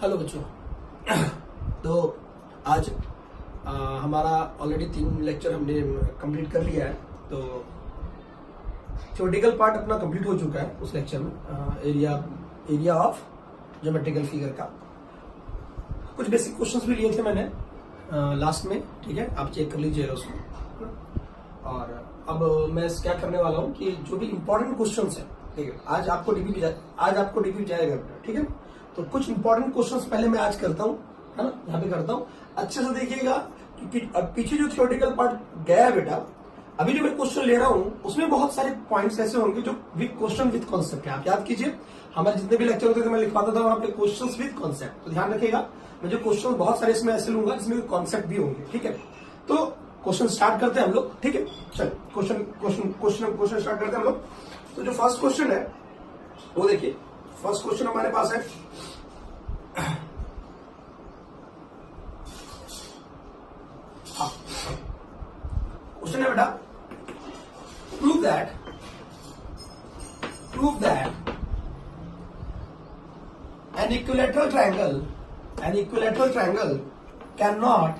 Hello बच्चों। तो आज हमारा ऑलरेडी 3 लेक्चर हमने कंप्लीट कर लिया है। तो थ्योरेटिकल पार्ट अपना कंप्लीट हो चुका है उस लेक्चर में। एरिया ऑफ ज्योमेट्रिकल फिगर का कुछ बेसिक क्वेश्चंस भी लिए थे मैंने लास्ट में। ठीक है, आप चेक कर लीजिएगा उसको। और अब मैं क्या करने वाला हूँ कि जो भी इंपॉर्टेंट क्वेश्चंस है, ठीक है, आज आपको डीपी जाएगा। ठीक है, तो कुछ इंपॉर्टेंट क्वेश्चंस पहले मैं आज करता हूँ, है ना, यहाँ पे करता हूँ। अच्छे से देखिएगा कि पीछे जो थ्योरेटिकल पार्ट गया है बेटा, अभी जो मैं क्वेश्चन ले रहा हूँ उसमें बहुत सारे पॉइंट्स ऐसे होंगे जो विद क्वेश्चन विद कॉन्सेप्ट है। आप याद कीजिए, हमारे जितने भी लेक्चर होते थे मैं लिखवाता था वहां पे क्वेश्चंस विद कॉन्सेप्ट। तो ध्यान रखिएगा, मैं जो क्वेश्चन बहुत सारे इसमें ऐसे लूंगा जिसमें कॉन्सेप्ट भी होंगे। ठीक है, तो क्वेश्चन स्टार्ट करते हैं हम लोग। ठीक है, चलो क्वेश्चन स्टार्ट करते हैं हम लोग। तो जो फर्स्ट क्वेश्चन है वो देखिए, फर्स्ट क्वेश्चन हमारे पास है क्वेश्चन है बेटा, prove that an equilateral triangle cannot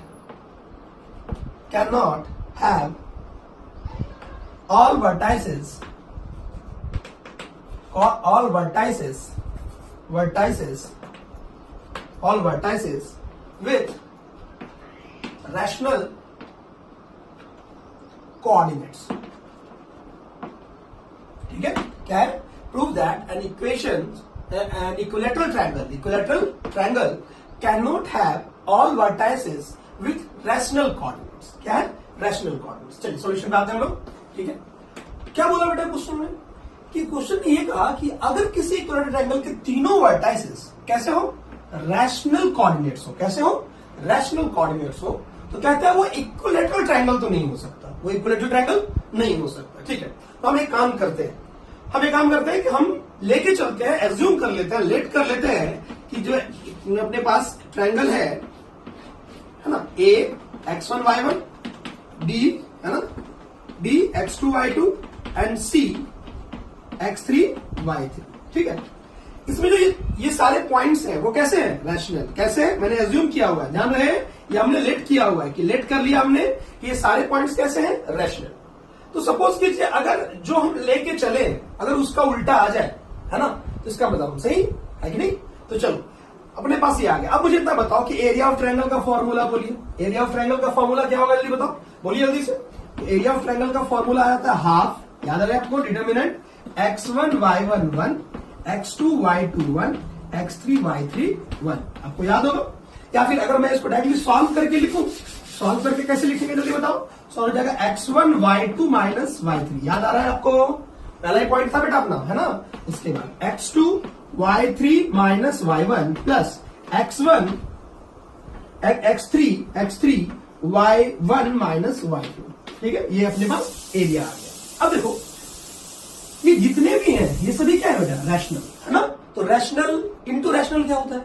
have all vertices with rational coordinates। ठीक है, क्या है? Prove that an equilateral triangle cannot have all vertices with rational coordinates। क्या है? rational coordinates। चलिए सॉल्यूशन पे आते हैं हम लोग। ठीक है, क्या बोला बेटा क्वेश्चन में कि क्वेश्चन ने ये कहा कि अगर किसी इक्विलेटरल ट्रायंगल के तीनों वर्टाइसेस कैसे हो? रैशनल कोऑर्डिनेट्स हो। कैसे हो? रैशनल कोऑर्डिनेट्स हो। तो कहता है वो इक्विलेटरल ट्रायंगल तो नहीं हो सकता, वो इक्विलेटरल ट्रायंगल नहीं हो सकता। ठीक है, तो हम एक काम करते हैं कि हम लेके चलते हैं, एज्यूम कर लेते हैं, लेट कर लेते हैं कि जो अपने पास ट्रायंगल है ना, ए x1 y1, डी है ना, D x2 y2 and C x3 y3। ठीक है, इसमें जो ये सारे पॉइंट्स हैं वो कैसे हैं? रैशनल। कैसे है? मैंने एज्यूम किया हुआ है, ध्यान रहे, ये हमने लेट किया हुआ है कि लेट कर लिया हमने कि ये सारे पॉइंट्स कैसे हैं? रैशनल। तो सपोज कीजिए अगर जो हम लेके चले अगर उसका उल्टा आ जाए, है ना, तो इसका मतलब सही है कि नहीं? तो चलो अपने पास ये आ गया। अब मुझे इतना बताओ कि एरिया ऑफ ट्रायंगल का फॉर्मूला बोलिए। एरिया ऑफ ट्रायंगल का फॉर्मूला क्या होगा? जल्दी बताओ, बोलिए जल्दी से। एरिया ऑफ ट्रायंगल का फॉर्मूला आ जाता है हाफ, याद आ रहा है आपको, determinant x1 y1 1, x2 y2 1, x3 y3 1। आपको याद होगा? या फिर अगर मैं इसको डायरेक्टली सॉल्व करके लिखूं, सॉल्व करके कैसे लिखेंगे जल्दी बताओ? सॉल्व हो जाएगा x1 y2 माइनस y3। याद आ रहा है आपको? पहला ही पॉइंट था बेटा अपना, है ना। इसके बाद x2 y3 minus y1 plus x3 y1 minus y2। ठीक है, ये अपने पास एरिया आ गया। अब देखो ये जितने भी हैं ये सभी क्या है बेटा? रैशनल, है ना। तो रैशनल इंटू रैशनल क्या होता है?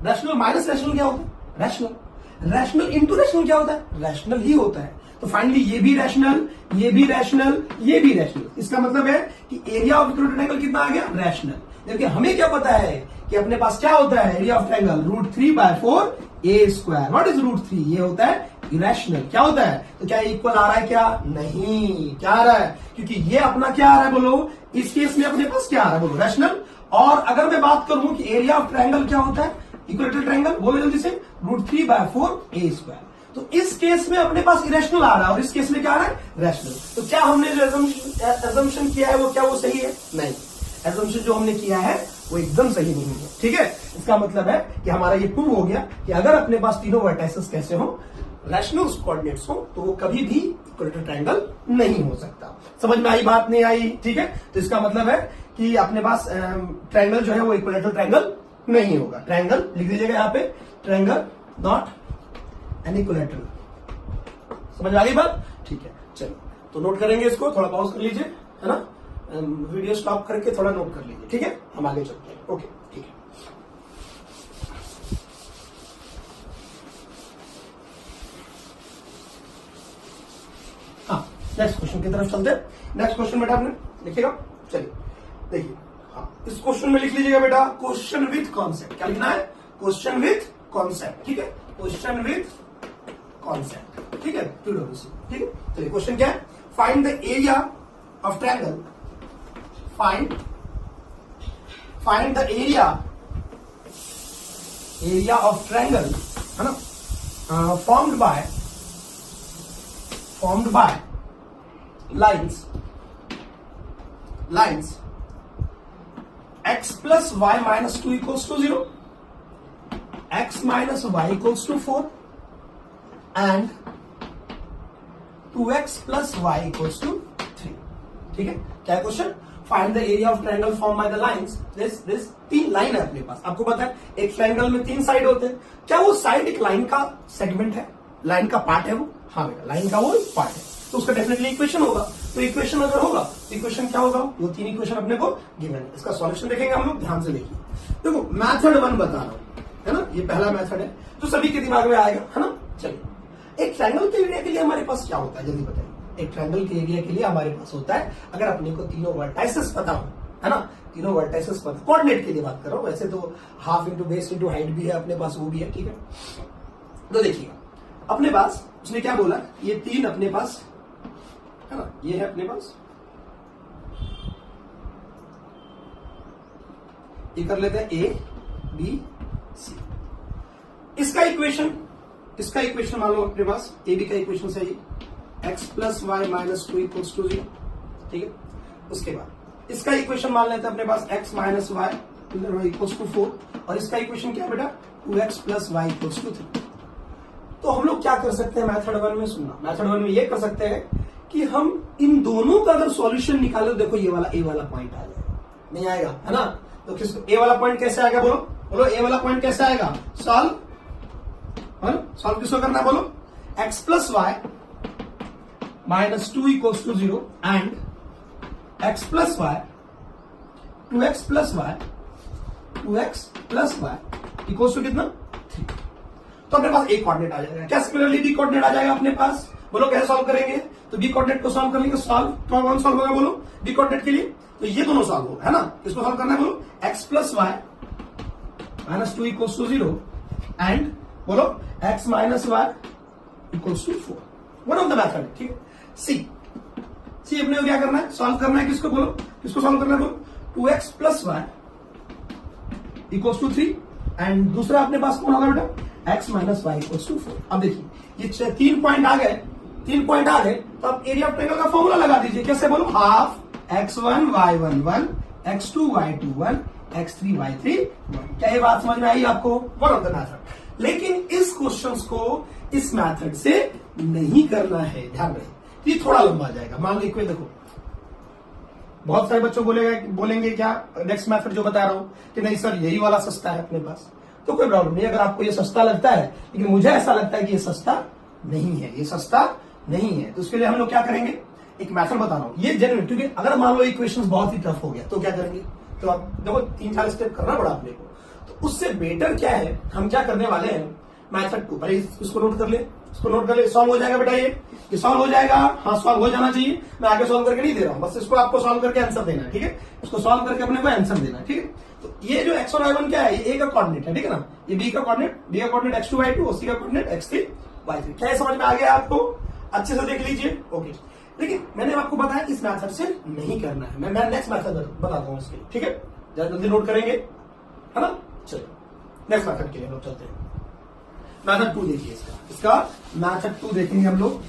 रैशनल माइनस रैशनल क्या होता है? रैशनल। रैशनल इंटू रैशनल क्या होता है? रैशनल ही होता है। तो फाइनली ये भी रैशनल, ये भी रैशनल, ये भी रैशनल। इसका मतलब है कि एरिया ऑफ इक्विलेटरल ट्रायंगल कितना आ गया? रैशनल। क्योंकि हमें क्या पता है कि अपने पास क्या होता है? Area of triangle √3/4 a²। What is √3? ये होता है इरेशनल। क्या होता है? तो क्या इक्वल आ रहा है? क्या नहीं, क्या आ रहा है? क्योंकि ये अपना क्या आ रहा है बोलो? इस केस में अपने पास क्या आ रहा है बोलो? रैशनल। और अगर मैं बात करूं कि एरिया ऑफ ट्रायंगल क्या होता है इक्विलेटरल ट्रायंगल, बोलो जल्दी से, √3/4 a²। तो इस केस में अपने पास इरेशनल आ रहा है और इस केस में क्या आ रहा है? रैशनल। तो क्या हमने जो एजम्पशन किया है वो क्या वो सही है? नहीं, एजम्पशन जो हमने किया है वो एकदम सही नहीं है। ठीक है, इसका मतलब है कि हमारा ये प्रूव हो गया कि अगर अपने पास तीनों वर्टाइसेस कैसे हो? रैशनल कोऑर्डिनेट्स हो, तो वो कभी भी इक्विलेटरल ट्रायंगल नहीं हो सकता। समझ में आई बात? नहीं आई? ठीक है, तो इसका मतलब है कि अपने पास ट्रायंगल जो है वो इक्विलेटरल ट्रायंगल नहीं होगा। ट्रायंगल लिख दीजिएगा यहाँ पे, ट्रायंगल नॉट एन इक्विलेटरल। समझ में आ गई बात? ठीक है, चलो तो नोट करेंगे इसको, थोड़ा पॉज कर लीजिए, है ना, वीडियो स्टॉप करके थोड़ा नोट कर लीजिए। ठीक है, हम आगे चलते हैं। ओके, ठीक है। हाँ, नेक्स्ट क्वेश्चन की तरफ चलते हैं। नेक्स्ट क्वेश्चन बेटा आपने लिखिएगा, चलिए देखिए। हाँ, इस क्वेश्चन में लिख लीजिएगा बेटा, क्वेश्चन विथ कॉन्सेप्ट। क्या लिखना है? क्वेश्चन विथ कॉन्सेप्ट, ठीक है, क्वेश्चन विथ कॉन्सेप्ट, ठीक है, PWC, ठीक है। चलिए क्वेश्चन क्या है, find the area of triangle, find the area of triangle, है ना, formed by lines x plus y minus 2 equals to 0, x minus y equals to 4 and 2x plus y equals to 3, ठीक है। क्या है question, find the area of triangle form by the lines, this 3 line है अपने पास। आपको पता है एक ट्रायंगल में 3 साइड होते हैं, क्या वो साइड एक लाइन का सेगमेंट है, लाइन का पार्ट है वो? हाँ बेटा, लाइन का वो पार्ट है, तो उसका डेफिनेटली इक्वेशन होगा। तो इक्वेशन अगर होगा तो इक्वेशन क्या होगा, वो 3 इक्वेशन अपने को गिवन है। इसका सॉल्यूशन देखेंगे हम लोग, ध्यान से देखिए। देखो मेथड 1 बता रहा हूं, है ना, ये पहला मेथड है जो सभी के दिमाग में आएगा, है ना। चलिए एक ट्रायंगल के एरिया के लिए हमारे पास क्या होता है, जल्दी बताइए। एक ट्रायंगल के एरिया के लिए हमारे पास होता है, अगर अपने को तीनों वर्टाइसेस पता हो, है ना, तीनों वर्टाइसेस पता, कोऑर्डिनेट के लिए बात कर रहा हूं, वैसे तो half into base into height भी है अपने पास, वो भी है, ठीक है। तो देखिएगा अपने पास उसने क्या बोला, ये 3 अपने पास है ना, ये है अपने पास, ये कर लेते हैं A B C। इसका इक्वेशन मान लो अपने पास AB का इक्वेशन सही, x plus y minus 2 equals to 0, ठीक है। उसके बाद इसका इक्वेशन मान लेते हैं अपने पास x minus y equals to 4, और इसका इक्वेशन क्या है बेटा, 2x plus y equals to 3। तो हम लोग क्या कर सकते हैं मेथड 1 में, सुनना, मेथड 1 में ये कर सकते हैं कि हम इन दोनों का अगर सॉल्यूशन निकाले, देखो ये वाला ए वाला पॉइंट आ जाएगा, नहीं आएगा, है ना। तो किसको ए वाला पॉइंट कैसे आएगा, बोलो ए वाला पॉइंट कैसे आएगा, सॉल्व किसको करना है, बोलो x plus y minus 2 equals to 0 and x plus y 2x plus y equals to कितना, 3। तो अपने पास एक कोऑर्डिनेट आ जाएगा, क्या सिमिलरली बी कोऑर्डिनेट आ जाएगा अपने पास, बोलो कैसे सॉल्व करेंगे। तो बी कोऑर्डिनेट को सॉल्व कर लेंगे, कौन सॉल्व होगा, बोलो बी कोऑर्डिनेट के लिए, तो ये दोनों सॉल्व होगा, है ना। किसको सॉल्व करना है, बोलो x plus y minus 2 equals to 0 and बोलो x minus y equals to 4, one of the method, ठीक है। सी अपने को क्या करना है, सॉल्व करना है, किसको सॉल्व करना है, बोलो 2x plus y equals to 3 and दूसरा अपने पास कौन होगा बेटा, x minus y equals to 4। अब देखिए ये 3 पॉइंट आ गए, तो अब एरिया ऑफ ट्रायंगल का फॉर्मूला लगा दीजिए, कैसे, बोलो half x1 y1 1 x2 y2 1 x3 y3 1। क्या ये बात समझ में आई आपको, वन ऑफ द मेथड। लेकिन इस क्वेश्चंस को इस मेथड से नहीं करना है, ध्यान रहे, ये थोड़ा लंबा जाएगा। मान लो देखो बहुत सारे बच्चों बोलेंगे क्या नेक्स्ट मेथड जो बता रहा हूं कि नहीं सर यही वाला सस्ता है अपने पास, तो कोई प्रॉब्लम नहीं। अगर आपको ये सस्ता लगता है, लेकिन मुझे ऐसा लगता है कि ये सस्ता नहीं है, तो उसके लिए हम लोग क्या करेंगे, एक मेथड बता रहा हूं, ये जेन्युइन, क्योंकि अगर मान लो इक्वेशंस बहुत ही टफ हो गया तो क्या करेंगे, तो आप देखो 3-4 स्टेप करना पड़ा अपने को, तो उससे बेटर क्या है, हम क्या करने वाले हैं मेथड 2, पहले इसको नोट कर ले, सॉल्व हो जाएगा बेटा, ये सॉल्व हो जाएगा, हाँ सॉल्व हो जाना चाहिए, मैं आगे सॉल्व करके नहीं दे रहा हूं, बस इसको आपको सॉल्व करके आंसर देना है, ठीक है, इसको सॉल्व करके अपने को आंसर देना है, ठीक है। तो ये जो x1 y1 क्या है, ये a का कोऑर्डिनेट है, ठीक है ना, ये b का कोऑर्डिनेट x2 y2 और c का कोऑर्डिनेट x3 y3। क्या समझ में आ गया आपको, अच्छे से देख लीजिए, ओके। लेकिन मैंने आपको बताया इस मेथड से नहीं करना है, मैं नेक्स्ट मेथड बताता हूं इसके, ठीक है, जरा जल्दी नोट करेंगे, है ना। चलिए नेक्स्ट मेथड के लिए हम लोग चलते हैं, मेथड 2 देखिए, इसका मेथड 2 देखेंगे हम लोग।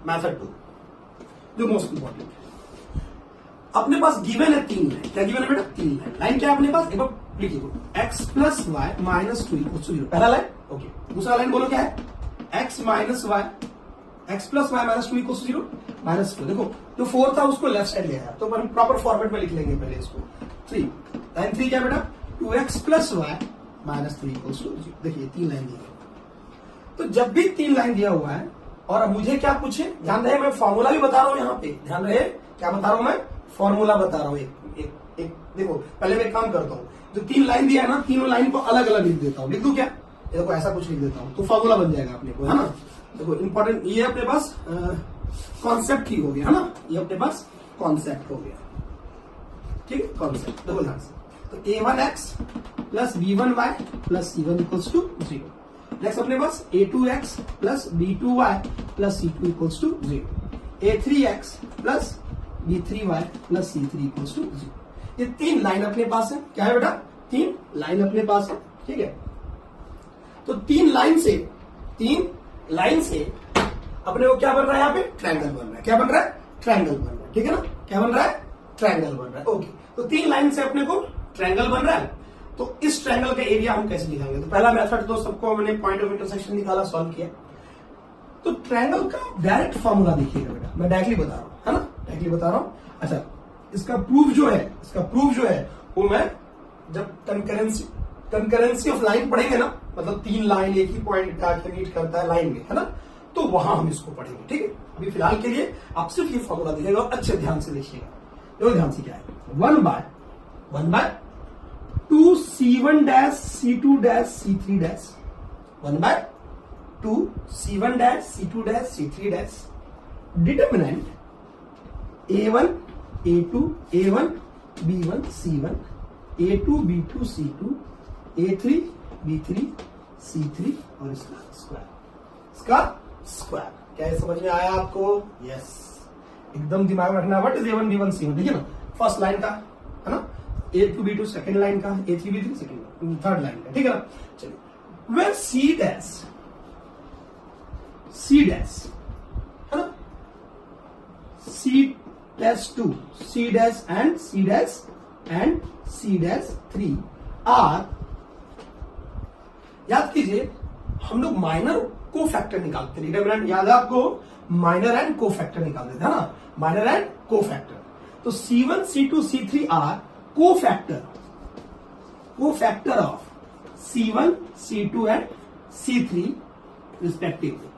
मेथड 2 जो मोस्ट इंपॉर्टेंट है, अपने पास गिवन है 3 लाइन, क्या गिवन है बेटा, 3 लाइन क्या है अपने पास, एक बार लिखिए, x plus y minus 2 equals to 0, पहला लाइन, ओके। दूसरा लाइन बोलो क्या है, x minus y x plus y minus 2 equals to 0 minus 4। देखो जो 4 था उसको लेफ्ट साइड ले आया, तो हम प्रॉपर फॉर्मेट में लिख लेंगे पहले इसको, 3 लाइन 3 क्या बेटा, 2x plus y minus 3 equals to 0। देखिए 3 लाइन दी है, तो जब भी 3 लाइन दिया हुआ है और अब मुझे क्या पूछे, ध्यान रहे मैं फॉर्मूला भी बता रहा हूं यहाँ पे, ध्यान रहे क्या बता रहा हूं मैं, फॉर्मूला बता रहा हूं एक देखो पहले मैं एक काम करता हूं, जो 3 लाइन दिया है ना, तीनों लाइन को अलग अलग लिख देता हूं, लिख दूं क्या, देखो ऐसा कुछ लिख देता हूं तो फॉर्मूला बन जाएगा अपने को, है ना। देखो इंपॉर्टेंट ये अपने पास कॉन्सेप्ट ही हो गया, है ना, ये अपने पास कॉन्सेप्ट हो गया, ठीक है, कॉन्सेप्ट देखो ध्यान से। तो a1x plus b1y plus c1 equals to 0। Next अपने पास a2x plus b2y plus c2 equals to 0, a3x plus b3y plus c3 equals to 0। ये तीन लाइन अपने पास है। क्या है बेटा? तीन लाइन अपने पास है। ठीक है, तो तीन लाइन से अपने को क्या बन रहा है? यहाँ पे ट्रायंगल बन रहा है। क्या बन रहा है? ट्रायंगल बन रहा है। ठीक है ना? क्या बन रहा है? ट्रायंगल बन रहा है। ओके, तो तीन लाइन से अपने को ट्रायंगल बन रहा है। तो इस ट्रायंगल का एरिया हम कैसे निकालेंगे? तो पहला मेथड तो सबको मैंने पॉइंट ऑफ इंटरसेक्शन निकाला, सॉल्व किया। तो ट्रायंगल का डायरेक्ट फॉर्मूला देखिएगा बेटा, मैं डायरेक्टली बता रहा हूं, है ना, डायरेक्टली बता रहा हूं। अच्छा, इसका प्रूफ जो है वो मैं जब कंकरेंसी ऑफ लाइन पढ़ेंगे ना, मतलब तीन लाइन एक ही पॉइंट आके मीट करता है लाइन में, है ना, तो वहां हम इसको पढ़ेंगे। ठीक है, अभी फिलहाल के लिए आप सिर्फ ये फॉर्मूला देखिएगा और अच्छे ध्यान से देखिएगा। देखो ध्यान से क्या है, 1/2 c1 dash c2 dash c3 dash, 1/2 c1 dash c2 dash c3 dash, determinant a1 a2 a1 b1 c1 a2 b2 c2 a3 b3 c3 और इसका स्क्वायर। क्या ये समझ में आया आपको? यस, एकदम दिमाग में रखना। What is a1 b1 c1? देखिए ना, फर्स्ट लाइन का है ना, a2 b2 सेकंड लाइन का, a3 b3 second third line का। ठीक है ना, चलिए, वेयर c डैश है ना, c'2 c dash and c'3 are, याद कीजिए हम लोग माइनर को फैक्टर निकालते थे, डिटरमिनेंट याद है आपको? माइनर एंड को फैक्टर निकालते थे, है ना, माइनर एंड को फैक्टर। तो c1 c2 c3 आर को factor of c1 c2 and c3 respectively,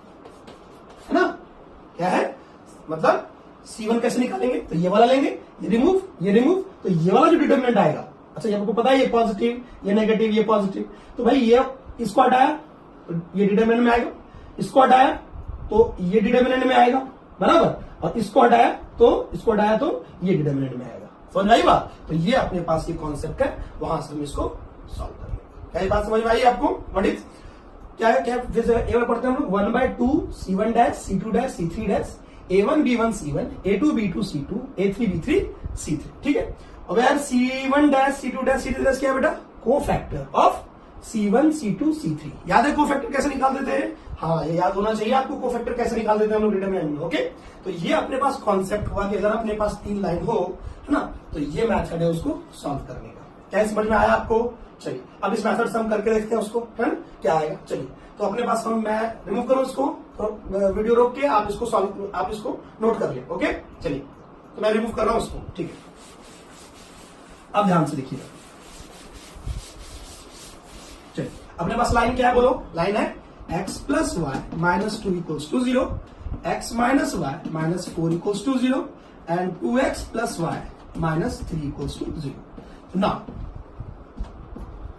है ना। क्या है मतलब c1 कैसे निकालेंगे? तो ये वाला लेंगे, ये रिमूव, तो ये वाला जो डिटरमिनेंट आएगा, अच्छा ये आपको पता है ये पॉजिटिव, ये नेगेटिव, ये पॉजिटिव, तो भाई ये इसको हटाया तो ये डिटरमिनेंट में आएगा, इसको हटाया तो ये डिटरमिनेंट में आएगा, बराबर, और इसको हटाया तो ये डिटरमिनेंट में आएगा। समझ आई बात? तो ये अपने पास ये कॉन्सेप्ट है, वहां से हम इसको सॉल्व करेंगे। क्या ये बात समझ में आई आपको? व्हाट इज क्या है? क्या जैसे ए में पढ़ते हैं हम लोग 1/2 c1 dash c2 dash c3 dash a1 b1 c1 a2 b2 c2 a3 b3 c3। ठीक है, अब यार c1 dash c2 dash c3 dash क्या है बेटा? को factor of c1 c2 c3। याद है को फैक्टर कैसे निकाल देते हैं? हाँ, ये याद होना चाहिए आपको, को फैक्टर कैसे निकाल देते हैं हम लोग डिटरमिनेंट में। ओके, तो ये अपने पास कॉन्सेप्ट हुआ कि अगर अपने पास तीन लाइन हो, है ना, तो ये मेथड है उसको सॉल्व करने का। क्या समझ में आया आपको? चलिए, अब इस मेथड से हम करके देखते हैं उसको, है ना, क्या आएगा। चलिए, तो अपने पास मैं रिमूव करूं इसको, तो वीडियो रोक के आप इसको नोट कर ले। ओके, चलिए, तो मैं रिमूव कर रहा हूं उसको। ठीक है, अब ध्यान से देखिएगा। चलिए, अपने पास लाइन क्या है बोलो? लाइन है x plus y minus 2 equals to 0, x minus y minus 4 equals to 0 and 2x plus y minus 3 equals to 0। Now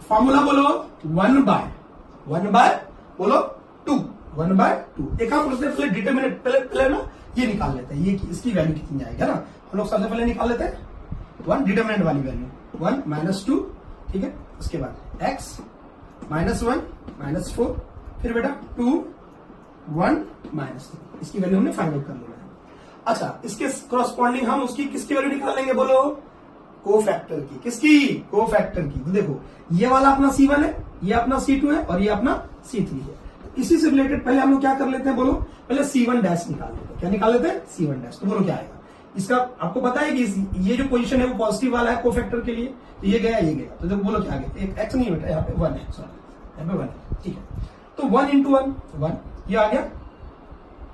formula बोलो 1/2 बोलो 1/2। एक काम करते हैं, पहले डिटरमिनेंट पहले ना ये निकाल लेते हैं, ये इसकी वैल्यू कितनी आएगी, है ना। हम लोग सबसे पहले निकाल लेते हैं 1 डिटरमिनेंट वाली वैल्यू 1 माइनस 2। ठीक है, उसके बाद x माइनस 1 माइनस 4, फिर बेटा 2 1 माइनस 3, इसकी वैल्यू हमने फाइंड आउट कर लेना है। अच्छा, इसके करस्पॉन्डिंग हम उसकी किसकी वैल्यू निकाल लेंगे बोलो? को फैक्टर की। किसकी? को फैक्टर की। तो देखो, ये वाला अपना c1 है, ये अपना c2 है और ये अपना c3 है। इसी से रिलेटेड पहले हम लोग क्या कर लेते हैं बोलो? पहले c1 डैश निकाल लेते हैं। क्या निकाल लेते हैं? c1 dash. तो बोलो क्या आएगा इसका? आपको पता है कि ये जो पोजीशन है वो पॉजिटिव वाला है को फैक्टर के लिए, तो ये गया, ये गया, तो देखो बोलो क्या आ गया? एक x नहीं बेटा, यहाँ पे 1 है, सॉरी यहाँ पे 1 है। ठीक है, तो 1 into 1 ये आ गया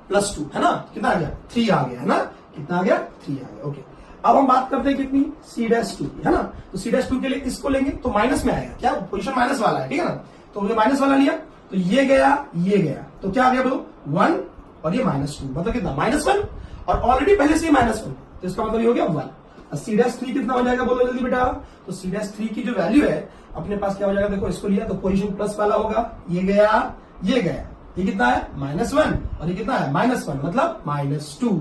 प्लस 2, है ना, कितना आ गया? 3 आ गया, है ना, कितना आ गया? 3 आ गया। ओके, अब हम बात करते हैं कितनी? c'2 की, है ना। तो c'2 के लिए इसको लेंगे तो माइनस में आएगा, क्या पोजीशन माइनस वाला है, ठीक है ना। तो ये माइनस वाला लिया तो ये गया, तो क्या आ गया बोलो? 1 और ये -2, मतलब कितना? -1, और ऑलरेडी पहले से -1, तो इसका मतलब ये हो गया 1। और c'3 कितना हो जाएगा बोलो जल्दी बेटा? तो c'3 की जो वैल्यू है अपने पास क्या हो जाएगा? देखो, इसको लिया तो पोजीशन प्लस वाला होगा, ये गया, ये कितना है? -1, और ये कितना है? -1, मतलब -2।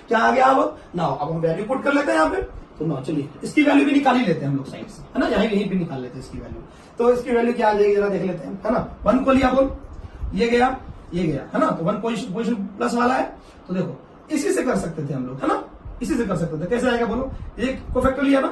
क्या आ गया अब? नाउ अब हम वैल्यू पुट कर लेते हैं यहाँ पे। तो 9। चलिए इसकी वैल्यू भी निकाल ही लेते हैं हम लोग साइड से, है ना, यहीं पे निकाल लेते हैं इसकी वैल्यू। तो इसकी वैल्यू क्या आ जाएगी जरा देख लेते हैं, है ना। 1 को लिया बोल, ये गया, है ना, तो 1 पोजीशन प्लस वाला है, तो देखो इसी से कर सकते थे हम लोग, है ना, इसी से कर सकते थे। कैसे आएगा बोलो, एक कोफैक्टर लिया ना,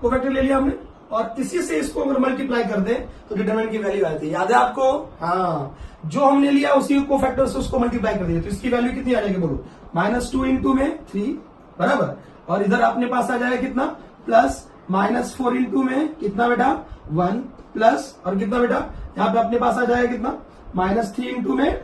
कोफैक्टर ले लिया हमने, और इसी से इसको अगर मल्टीप्लाई कर दे तो डिटरमिनेंट की वैल्यू आती है, याद है आपको? हाँ, जो हमने लिया उसी को फैक्टर से उसको मल्टीप्लाई कर दिया, तो इसकी वैल्यू कितनी आ जाएगी बोलो, -2 इंटू में 3 बराबर, और इधर अपने पास आ जाएगा कितना, प्लस -4 इंटू में कितना बेटा 1 प्लस, और कितना बेटा यहाँ पे अपने पास आ जाएगा कितना, -3 इंटू में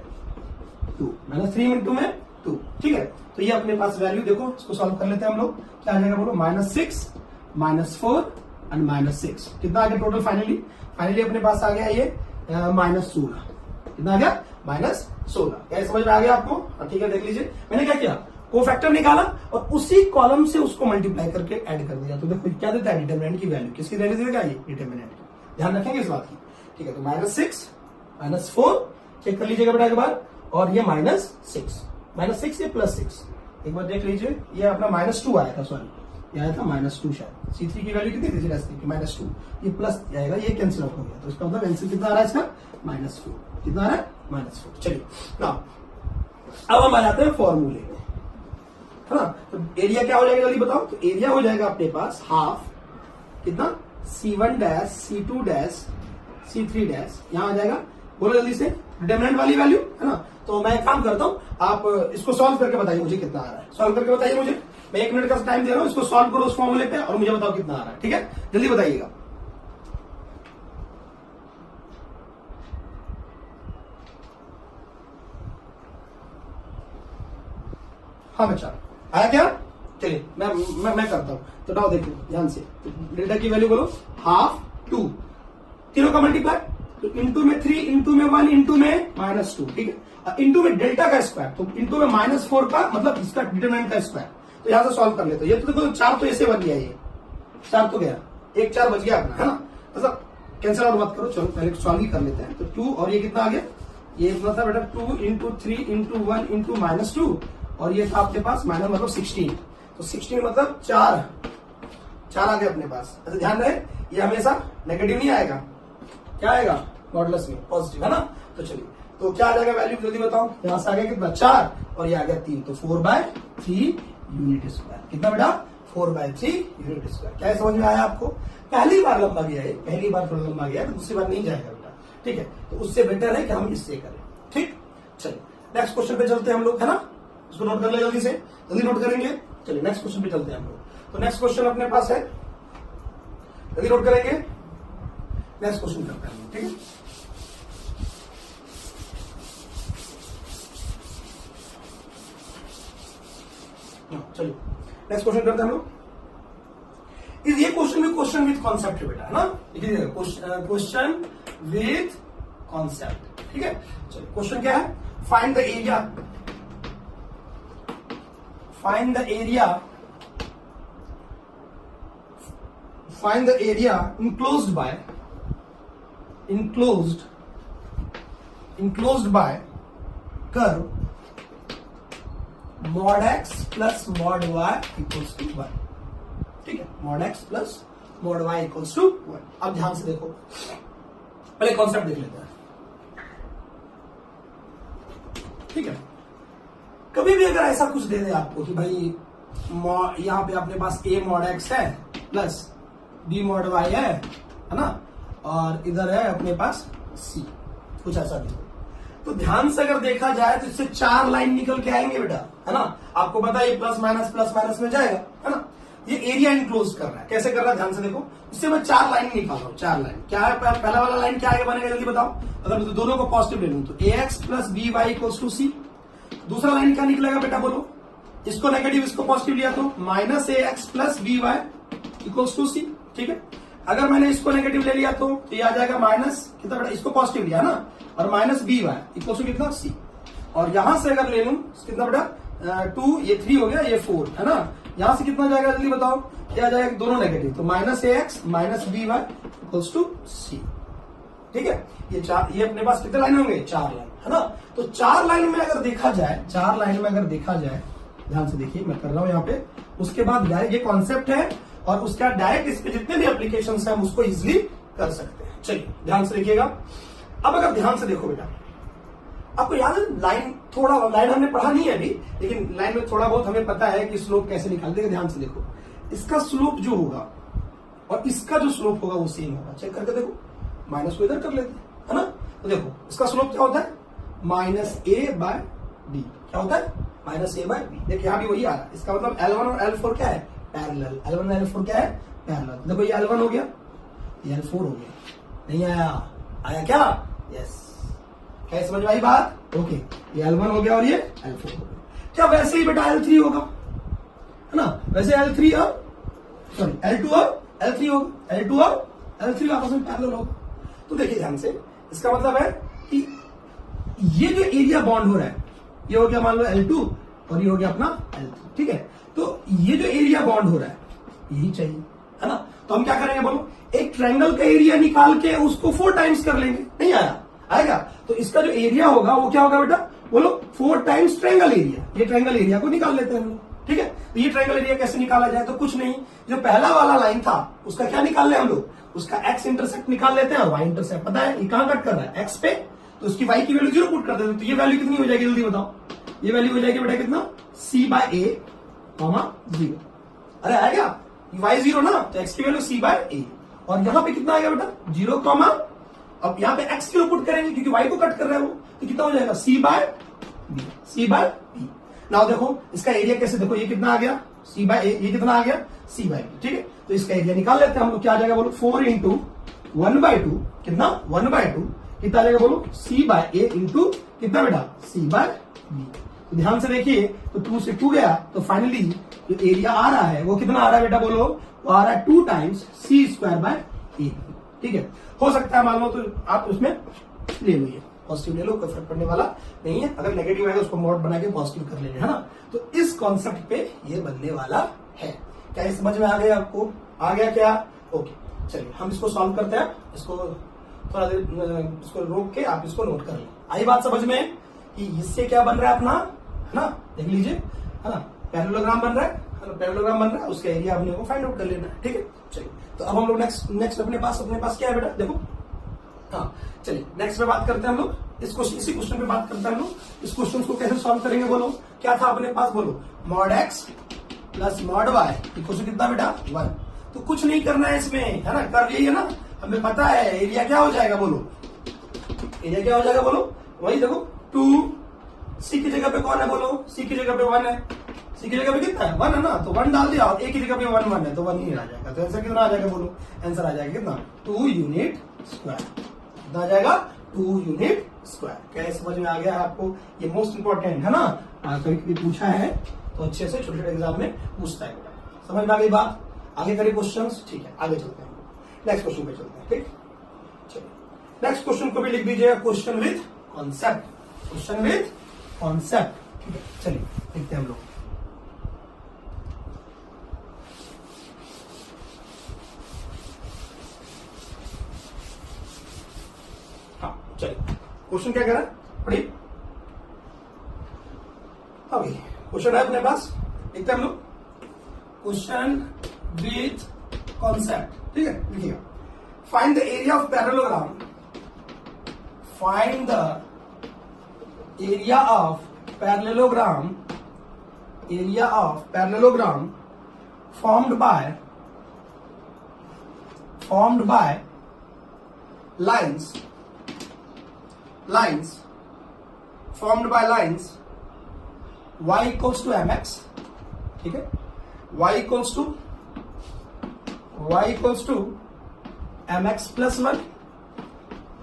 2, -3 इंटू में 2। ठीक है, तो ये अपने पास वैल्यू देखो, इसको सॉल्व कर लेते हैं हम लोग। क्या आ जाएगा बोलो, -6 -4 एंड -6, कितना आ गया टोटल? फाइनली अपने पास आ गया ये -16। कितना आ गया? -16। क्या समझ में आ गया आपको? ठीक है, देख लीजिए मैंने क्या किया, कोफैक्टर निकाला और उसी कॉलम से उसको मल्टीप्लाई करके ऐड कर दिया, तो देखो क्या देता है, डिटरमिनेंट की वैल्यू। किसकी वैल्यू देगा? ये डिटरमिनेंट की, ध्यान रखेंगे इस बात की। ठीक है, तो -6 -4 चेक कर लीजिएगा बेटा एक बार, और ये -6 ये +6, एक बार देख लीजिए, ये अपना -2 आया था, सॉरी ये आया था -2 शायद। C3 की वैल्यू कितनी थी? -2, ये प्लस आएगा, ये कैंसिल आउट हो गया, तो इसका मतलब आंसर कितना आ रहा है इसका, -4। कितना आ रहा है? -4। चलिए ना, अब हम आ जाते हैं फॉर्मूले में, है ना। तो एरिया क्या हो जाएगा जल्दी बताओ, तो एरिया हो जाएगा अपने पास हाफ कितना, C1 dash C2 dash C3 dash, यहां आ जाएगा, बोलो जल्दी से, डिटरमिनेंट वाली वैल्यू, है ना। तो मैं एक काम करता हूं, आप इसको सॉल्व करके बताइए मुझे कितना आ रहा है, सॉल्व करके बताइए मुझे, मैं 1 मिनट का टाइम दे रहा हूं, इसको सॉल्व करो उस फॉर्मूले पे और मुझे बताओ कितना आ रहा है। ठीक है, जल्दी बताइएगा। हाँ बच्चा, आया क्या? चलिए मैं करता हूं, तो डाउ देखो ध्यान से, डेल्टा की वैल्यू बोलो, हाफ 2, तीनों का मल्टीप्लाई, तो इंटू में 3 इंटू में 1 इंटू में -2, ठीक है, इंटू में डेल्टा का स्क्वायर, तो इंटू में -4 का मतलब इसका डिटरमिनेंट का स्क्वायर, तो यहां से सॉल्व कर लेते हैं। ये तो देखो 4 तो ऐसे बन गया, ये 4 तो गया, 1 4 बच गया अपना, है ना, मतलब कैंसिल आउट मत करो, चलो पहले सॉल्व ही कर लेते हैं। तो 2 और ये कितना आ गया, ये इतना था बेटा 2 इंटू 3 इंटू 1 इंटू -2, और ये था अपने पास माइनस मतलब 16, तो 16 मतलब 4 आ गया अपने पास। अच्छा ध्यान रहे, ये हमेशा नेगेटिव नहीं आएगा, क्या आएगा, मॉडुलस में पॉजिटिव, है ना। तो चलिए, तो क्या आ जाएगा वैल्यू जल्दी बताओ, यहां से आ गया कितना 4 और ये आ गया 3, तो 4/3 यूनिट स्क्वायर। कितना बेटा, 4/3 यूनिट स्क्वायर। क्या समझ में आया आपको? पहली बार लंबा गया है, पहली बार थोड़ा लंबा गया, तो दूसरी बार नहीं जाएगा बेटा। ठीक है, तो उससे बेटर है कि हम इससे करें। ठीक, चलिए नेक्स्ट क्वेश्चन पे चलते हैं हम लोग, है ना, इसको नोट कर ले जल्दी से, जल्दी नोट करेंगे। चलिए नेक्स्ट क्वेश्चन पे चलते हैं हम लोग। तो नेक्स्ट क्वेश्चन अपने पास है, जल्दी नोट करेंगे, नेक्स्ट क्वेश्चन करते हैं, ठीक है। चलिए नेक्स्ट क्वेश्चन करते हैं हम लोग। ये क्वेश्चन भी क्वेश्चन विथ कॉन्सेप्ट है बेटा, है ना, क्वेश्चन विथ कॉन्सेप्ट, ठीक है। चलिए क्वेश्चन क्या है, find the area, find the area enclosed by curve mod x plus mod y equals to 1, ठीक है, mod x plus mod y equals to 1। अब ध्यान से देखो, पहले कॉन्सेप्ट देख लेते हैं, ठीक है। कभी भी अगर ऐसा कुछ दे दे आपको कि भाई यहाँ पे अपने पास a mod x है प्लस b mod y है ना, और इधर है अपने पास c, कुछ ऐसा दे, तो ध्यान से अगर देखा जाए तो इससे 4 लाइन निकल के आएंगे बेटा, है ना। आपको पता है प्लस माइनस में जाएगा, है ना। ये एरिया इनक्लोज कर रहा है, कैसे कर रहा है ध्यान से देखो, इससे मैं 4 लाइन निकाल रहा हूं, 4 लाइन। क्या है पहला वाला लाइन, क्या आगे बनेगा जल्दी बताओ, अगर दोनों को पॉजिटिव ले लूं तो ax plus by equals to c। दूसरा लाइन क्या निकलेगा बेटा बोलो, इसको नेगेटिव इसको पॉजिटिव लिया तो -ax plus by equals to c, ठीक है। अगर मैंने इसको नेगेटिव ले लिया तो ये आ जाएगा माइनस कितना बेटा, इसको पॉजिटिव लिया ना, और -by इक्वल्स टू कितना c, और यहां से अगर ले लूं कितना बेटा 2, ये 3 हो गया, ये 4, है ना। यहां से कितना जाएगा जल्दी बताओ, क्या जाएगा, दोनों नेगेटिव, तो -ax by equals to c, ठीक है। ये अपने पास कितने लाइन होंगे, 4 लाइन, है ना। तो 4 लाइन में अगर देखा जाए, ध्यान से देखिए मैं कर रहा हूं यहाँ पे, उसके बाद ये कॉन्सेप्ट है और उसका डायरेक्ट इस पे जितने भी एप्लीकेशन है हम उसको इजिली कर सकते हैं। चलिए ध्यान से देखिएगा। अब अगर ध्यान से देखो बेटा, आपको याद है लाइन हमने पढ़ा नहीं है अभी, लेकिन लाइन में थोड़ा बहुत हमें पता है कि स्लोप कैसे निकालते हैं। ध्यान से देखो, इसका स्लोप जो होगा और इसका जो स्लोप होगा वो सेम होगा। चेक करके देखो, माइनस को इधर कर लेते हैं, है ना। तो देखो इसका स्लोप क्या होता है, -a/b। क्या होता है, -a/b। देखिए यहां भी वही आ रहा है। इसका मतलब L1 और L4 क्या है, पैरेलल। L1 और L4 क्या है, पैरेलल। देखो ये L1 हो गया, ये L4 हो गया। नहीं आया क्या, यस। क्या समझ में आई बात, ओके। ये L1 हो गया और ये L4 हो गया। क्या वैसे ही बेटा L3 होगा, है ना। वैसे L2 और L3 होगा, L2 और L3 आपस में पैरेलल होगा। तो देखिए ध्यान से, इसका मतलब है कि ये जो एरिया बॉन्ड हो रहा है, ये हो गया मान लो L2 और ये हो गया अपना L3, ठीक है। तो ये जो एरिया बॉन्ड हो रहा है यही चाहिए, है ना। तो हम क्या करेंगे बोलो, एक ट्रायंगल का एरिया निकाल के उसको 4 टाइम्स कर लेंगे। नहीं आएगा। तो इसका जो एरिया होगा वो क्या होगा बेटा, बोलो 4 टाइम्स ट्रायंगल एरिया। ये ट्रायंगल एरिया को निकाल लेते हैं हम लोग, ठीक है। तो ये ट्रायंगल एरिया कैसे निकाला जाए, तो कुछ नहीं, जो पहला वाला लाइन था उसका क्या निकाल ले हम लोग, उसका एक्स इंटरसेप्ट निकाल लेते हैं और वाई इंटरसेप्ट। पता है ये कहां कट कर रहा है, एक्स पे, तो उसकी वाई की वैल्यू 0 पुट कर देते हैं। तो ये वैल्यू कितनी हो जाएगी जल्दी बताओ, ये वैल्यू हो जाएगी बेटा कितना, c/a, 0। अरे आएगा, y 0 ना, तो x की वैल्यू c/a। और यहां पे कितना आएगा बेटा 0, अब यहां पे x 0 पुट करेंगे क्योंकि y को कट कर रहे हो, तो कितना हो जाएगा c/b। नाउ देखो इसका एरिया कैसे, देखो ये कितना आ गया c/a, ये कितना आ गया c/b, ठीक है। तो इसका एरिया निकाल लेते हैं हम लोग। क्या आ जाएगा बोलो, 4 × 1/2, कितना 1/2, कितना आ जाएगा बोलो, c/a इंटू कितना बेटा c/b। तो ध्यान से देखिए, तो 2 से 2 गया, तो फाइनली जो एरिया आ रहा है वो कितना आ रहा है बेटा बोलो, वो आ रहा है 2 टाइम्स c²/a, ठीक है। हो सकता है मान लो तो आप उसमें ले लो, ये पॉजिटिव ले लो, कोई फर्क पड़ने वाला नहीं है। अगर नेगेटिव आएगा उसको मॉड बना के पॉजिटिव कर लेंगे, है ना। तो इस कॉन्सेप्ट पे ये बनने वाला है। क्या ये समझ में आ गया आपको, आ गया क्या, ओके। चलिए हम इसको सॉल्व करते हैं। इसको थोड़ा देर इसको रोक के आप इसको नोट कर लें। आई बात समझ में कि इससे क्या बन रहा है अपना, है ना, देख लीजिए, है ना, पैरेललोग्राम बन रहा है, पैरेललोग्राम बन रहा है, उसका एरिया अपने को फाइंड आउट कर लेना है, ठीक है। चलिए तो अब हम लोग नेक्स्ट अपने पास क्या है बेटा, देखो, हाँ चलिए नेक्स्ट पे बात करते हैं हम लोग। इसी क्वेश्चन पे बात करते हैं हम लोग। इस क्वेश्चन को कैसे सॉल्व करेंगे बोलो, क्या था अपने पास बोलो, mod x प्लस mod y इक्वल टू कितना बेटा 1। तो कुछ नहीं करना है इसमें, है ना, कर लिया ना, हमें पता है एरिया क्या हो जाएगा बोलो, एरिया क्या हो जाएगा बोलो, वही देखो 2 c की जगह पे कौन है बोलो, c की जगह पे 1 है, c की जगह पे कितना है 1 है ना, तो 1 डाल दिया और a की जगह पे 1 है तो 1 ही आ जाएगा। तो आंसर कितना आ जाएगा बोलो, आंसर आ जाएगा कितना 2 यूनिट स्क्वायर। कितना आ जाएगा 2 यूनिट स्क्वायर। क्या समझ में आ गया आपको, ये मोस्ट इंपॉर्टेंट है ना, कभी कभी पूछा है तो अच्छे से छोटे छोटे एग्जाम में पूछता है। समझ में आ गई बात, आगे करें क्वेश्चन, ठीक है आगे चलते हैं, नेक्स्ट क्वेश्चन पे चलते हैं, ठीक। चलिए नेक्स्ट क्वेश्चन को भी लिख दीजिएगा, question with concept, question with concept, ठीक है। चलिए लिखते हैं हम लोग। हाँ चलिए क्वेश्चन क्या कह रहा है पढ़िए। अभी क्वेश्चन है अपने पास, लिखते हैं हम लोग, क्वेश्चन विथ कॉन्सेप्ट, ठीक है। लिखिएगा, find the area of parallelogram, find the area of parallelogram, area of parallelogram formed by lines formed by lines y equals to mx, ठीक है, y equals to mx plus 1,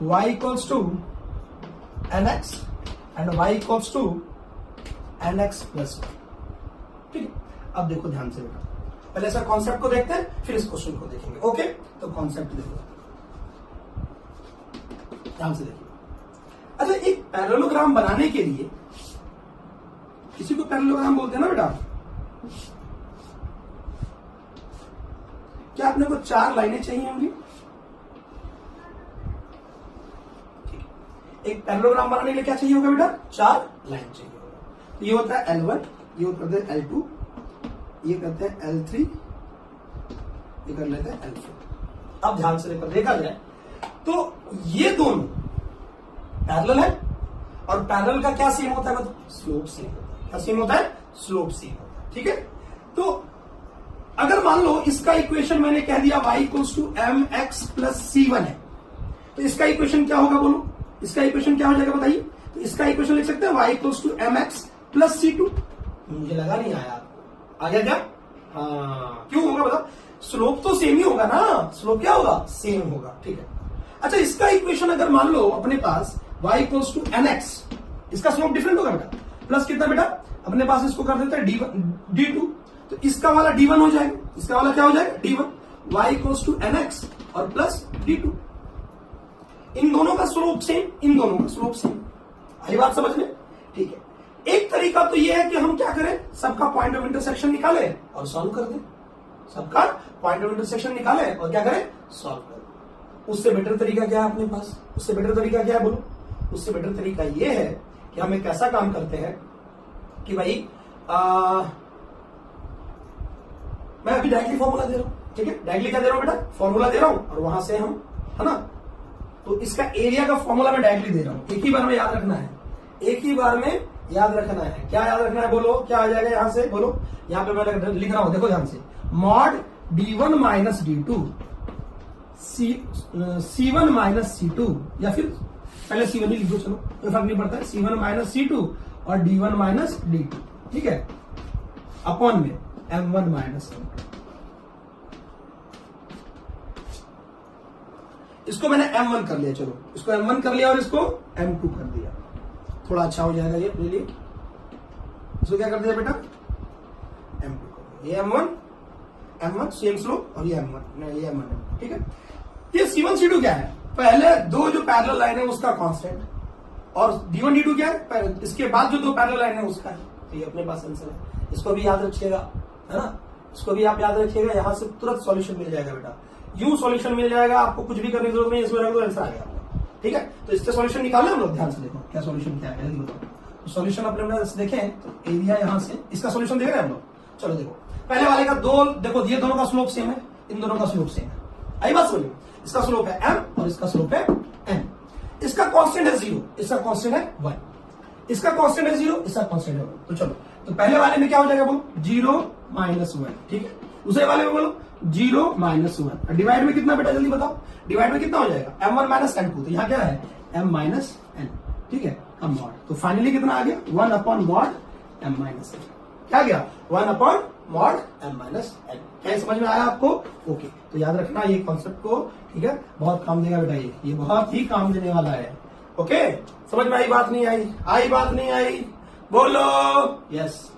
y equals to nx and y equals to nx plus 1, ठीक है। अब देखो ध्यान से बेटा, पहले सर कॉन्सेप्ट को देखते हैं फिर इस क्वेश्चन को देखेंगे, ओके। तो कॉन्सेप्ट देखो, ध्यान से देखिए। अच्छा, एक पैरेललोग्राम बनाने के लिए, किसी को पैरेललोग्राम बोलते हैं ना बेटा, क्या अपने को 4 लाइनें चाहिए होंगी, एक पैरेललोग्राम बनाने के लिए क्या चाहिए होगा बेटा, 4 लाइन चाहिए होगा। तो ये होता है L1, ये करते हैं L2, ये करते हैं L3, ये कर लेते हैं L4। अब ध्यान से लेकर देखा जाए तो ये दोनों पैरेलल है, और पैरेलल का क्या सेम होता है, मतलब स्लोप सेम होता है। क्या सेम होता है? स्लोप सेम होता है। ठीक है, तो अगर मान लो इसका इक्वेशन मैंने कह दिया y equals to mx plus c1 है, तो इसका इक्वेशन क्या होगा बोलो? इसका इक्वेशन क्या हो जाएगा बताइए? तो इसका इक्वेशन लिख सकते हैं y equals to mx plus c2। मुझे लगा नहीं आया आपको, आ गया क्या? हाँ, क्यों होगा बता? स्लोप तो सेम ही होगा ना, स्लोप क्या होगा? सेम होगा। ठीक है, अच्छा इसका इक्वेशन अगर मान लो अपने पास y इक्वल्स टू nx, इसका स्लोप डिफरेंट होगा बेटा, प्लस कितना बेटा? अपने पास इसको कर देते हैं d2, तो इसका वाला d1 हो जाएगा, इसका वाला क्या हो जाएगा? d1। y equals to nx और प्लस d2, इन दोनों का स्लोप सेम, इन दोनों का स्लोप सेम। आई बात समझ में? ठीक है, एक तरीका तो ये है कि हम क्या करें, सबका पॉइंट ऑफ इंटरसेक्शन निकालें और सॉल्व कर दें। सबका पॉइंट ऑफ इंटरसेक्शन निकालें और क्या करें? सॉल्व कर दें। उससे बेटर तरीका क्या है अपने पास? उससे बेटर तरीका क्या है बोलो? उससे बेटर तरीका ये है कि हम एक ऐसा काम करते हैं कि भाई मैं अभी डायरेक्टली फॉर्मूला दे रहा हूं। ठीक है, डायरेक्टली क्या दे रहा हूं बेटा? फॉर्मूला दे रहा हूं, और वहां से हम, है ना, तो इसका एरिया का फॉर्मूला मैं डायरेक्टली दे रहा हूं। एक ही बार में याद रखना है, एक ही बार में याद रखना है। क्या याद रखना है बोलो? क्या आ जाएगा यहां से बोलो? यहां पे मैं लिख रहा हूं, देखो ध्यान से, mod d1 minus d2 c1 minus c2, या फिर पहले c1 ही लिख दो, चलो कोई फर्क नहीं पड़ता है, c1 माइनस c2 और d1 माइनस d2। ठीक है, अपॉन में m1 माइनस m2। इसको मैंने m1 कर लिया, चलो इसको m1 कर लिया और इसको m2 कर दिया, थोड़ा अच्छा हो जाएगा ये अपने लिए। इसको क्या कर दिया बेटा? m2 कर दिया। ये m1 सेम स्लोप, और ये m1 ये m1। ठीक है, ये c1 c2 क्या है? पहले दो जो पैरेलल लाइन है उसका कांस्टेंट, और d1 d2 क्या है? इसके बाद जो दो पैरेलल लाइन है उसका है। तो ये अपने पास आंसर है, इसको भी याद रखिएगा, है ना, इसको भी आप याद रखिएगा। यहां से तुरंत सॉल्यूशन मिल जाएगा बेटा, यूं सॉल्यूशन मिल जाएगा, आपको कुछ भी करने की जरूरत नहीं, इसमें रख दो आंसर आ गया। ठीक है, तो इससे सॉल्यूशन निकाले हम लोग, ध्यान से देखो क्या सॉल्यूशन क्या है बताओ। तो सॉल्यूशन अपने देखें तो एरिया यहां से इसका सॉल्यूशन देख रहे हैं हम लोग। चलो देखो, पहले वाले का दो, देखो ये दोनों का स्लोप सेम है, इन दोनों का स्लोप सेम है। आई बात समझ? इसका स्लोप है m और इसका स्लोप है n। इसका कांस्टेंट है 0, इसका कांस्टेंट है 1। इसका कांस्टेंट है 0, इसका कांस्टेंट है 1। तो चलो, तो पहले वाले में क्या हो जाएगा बोलो? 0 माइनस 1। ठीक है, दूसरे वाले में बोलो 0 माइनस 1। डिवाइड में कितना बेटा, जल्दी बताओ, डिवाइड में कितना हो जाएगा? m1 minus m2। तो यहाँ क्या है? m minus n। ठीक है, अब मॉड, तो फाइनली कितना आ गया? 1 upon mod m minus n। क्या गया? 1 upon mod m minus n। क्या समझ में आया आपको? ओके, तो याद रखना ये कॉन्सेप्ट को। ठीक है, बहुत काम देगा बेटा, ये बहुत ही काम देने वाला है। ओके, समझ में आई बात? नहीं आई? आई बात नहीं आई? बोलो यस।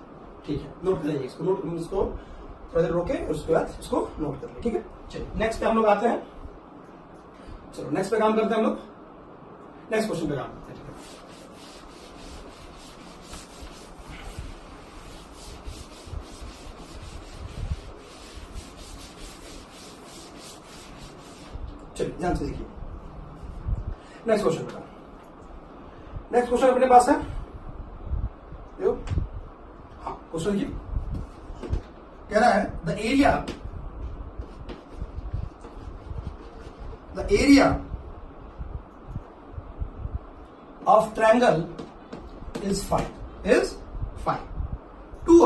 ठीक है, नोट करेंगे इसको, नोट इसको थोड़ा देर रोके, उसके बाद इसको नोट कर ले। ठीक है, चलिए नेक्स्ट पे हम लोग आते हैं। चलो नेक्स्ट पे काम करते हैं हम लोग, नेक्स्ट क्वेश्चन पे काम करते हैं। चलिए ध्यान से देखिए, नेक्स्ट क्वेश्चन पे। नेक्स्ट क्वेश्चन अपने पास है, देखो, हाँ क्वेश्चन देखिए, कह रहा है the area of triangle is 5. Two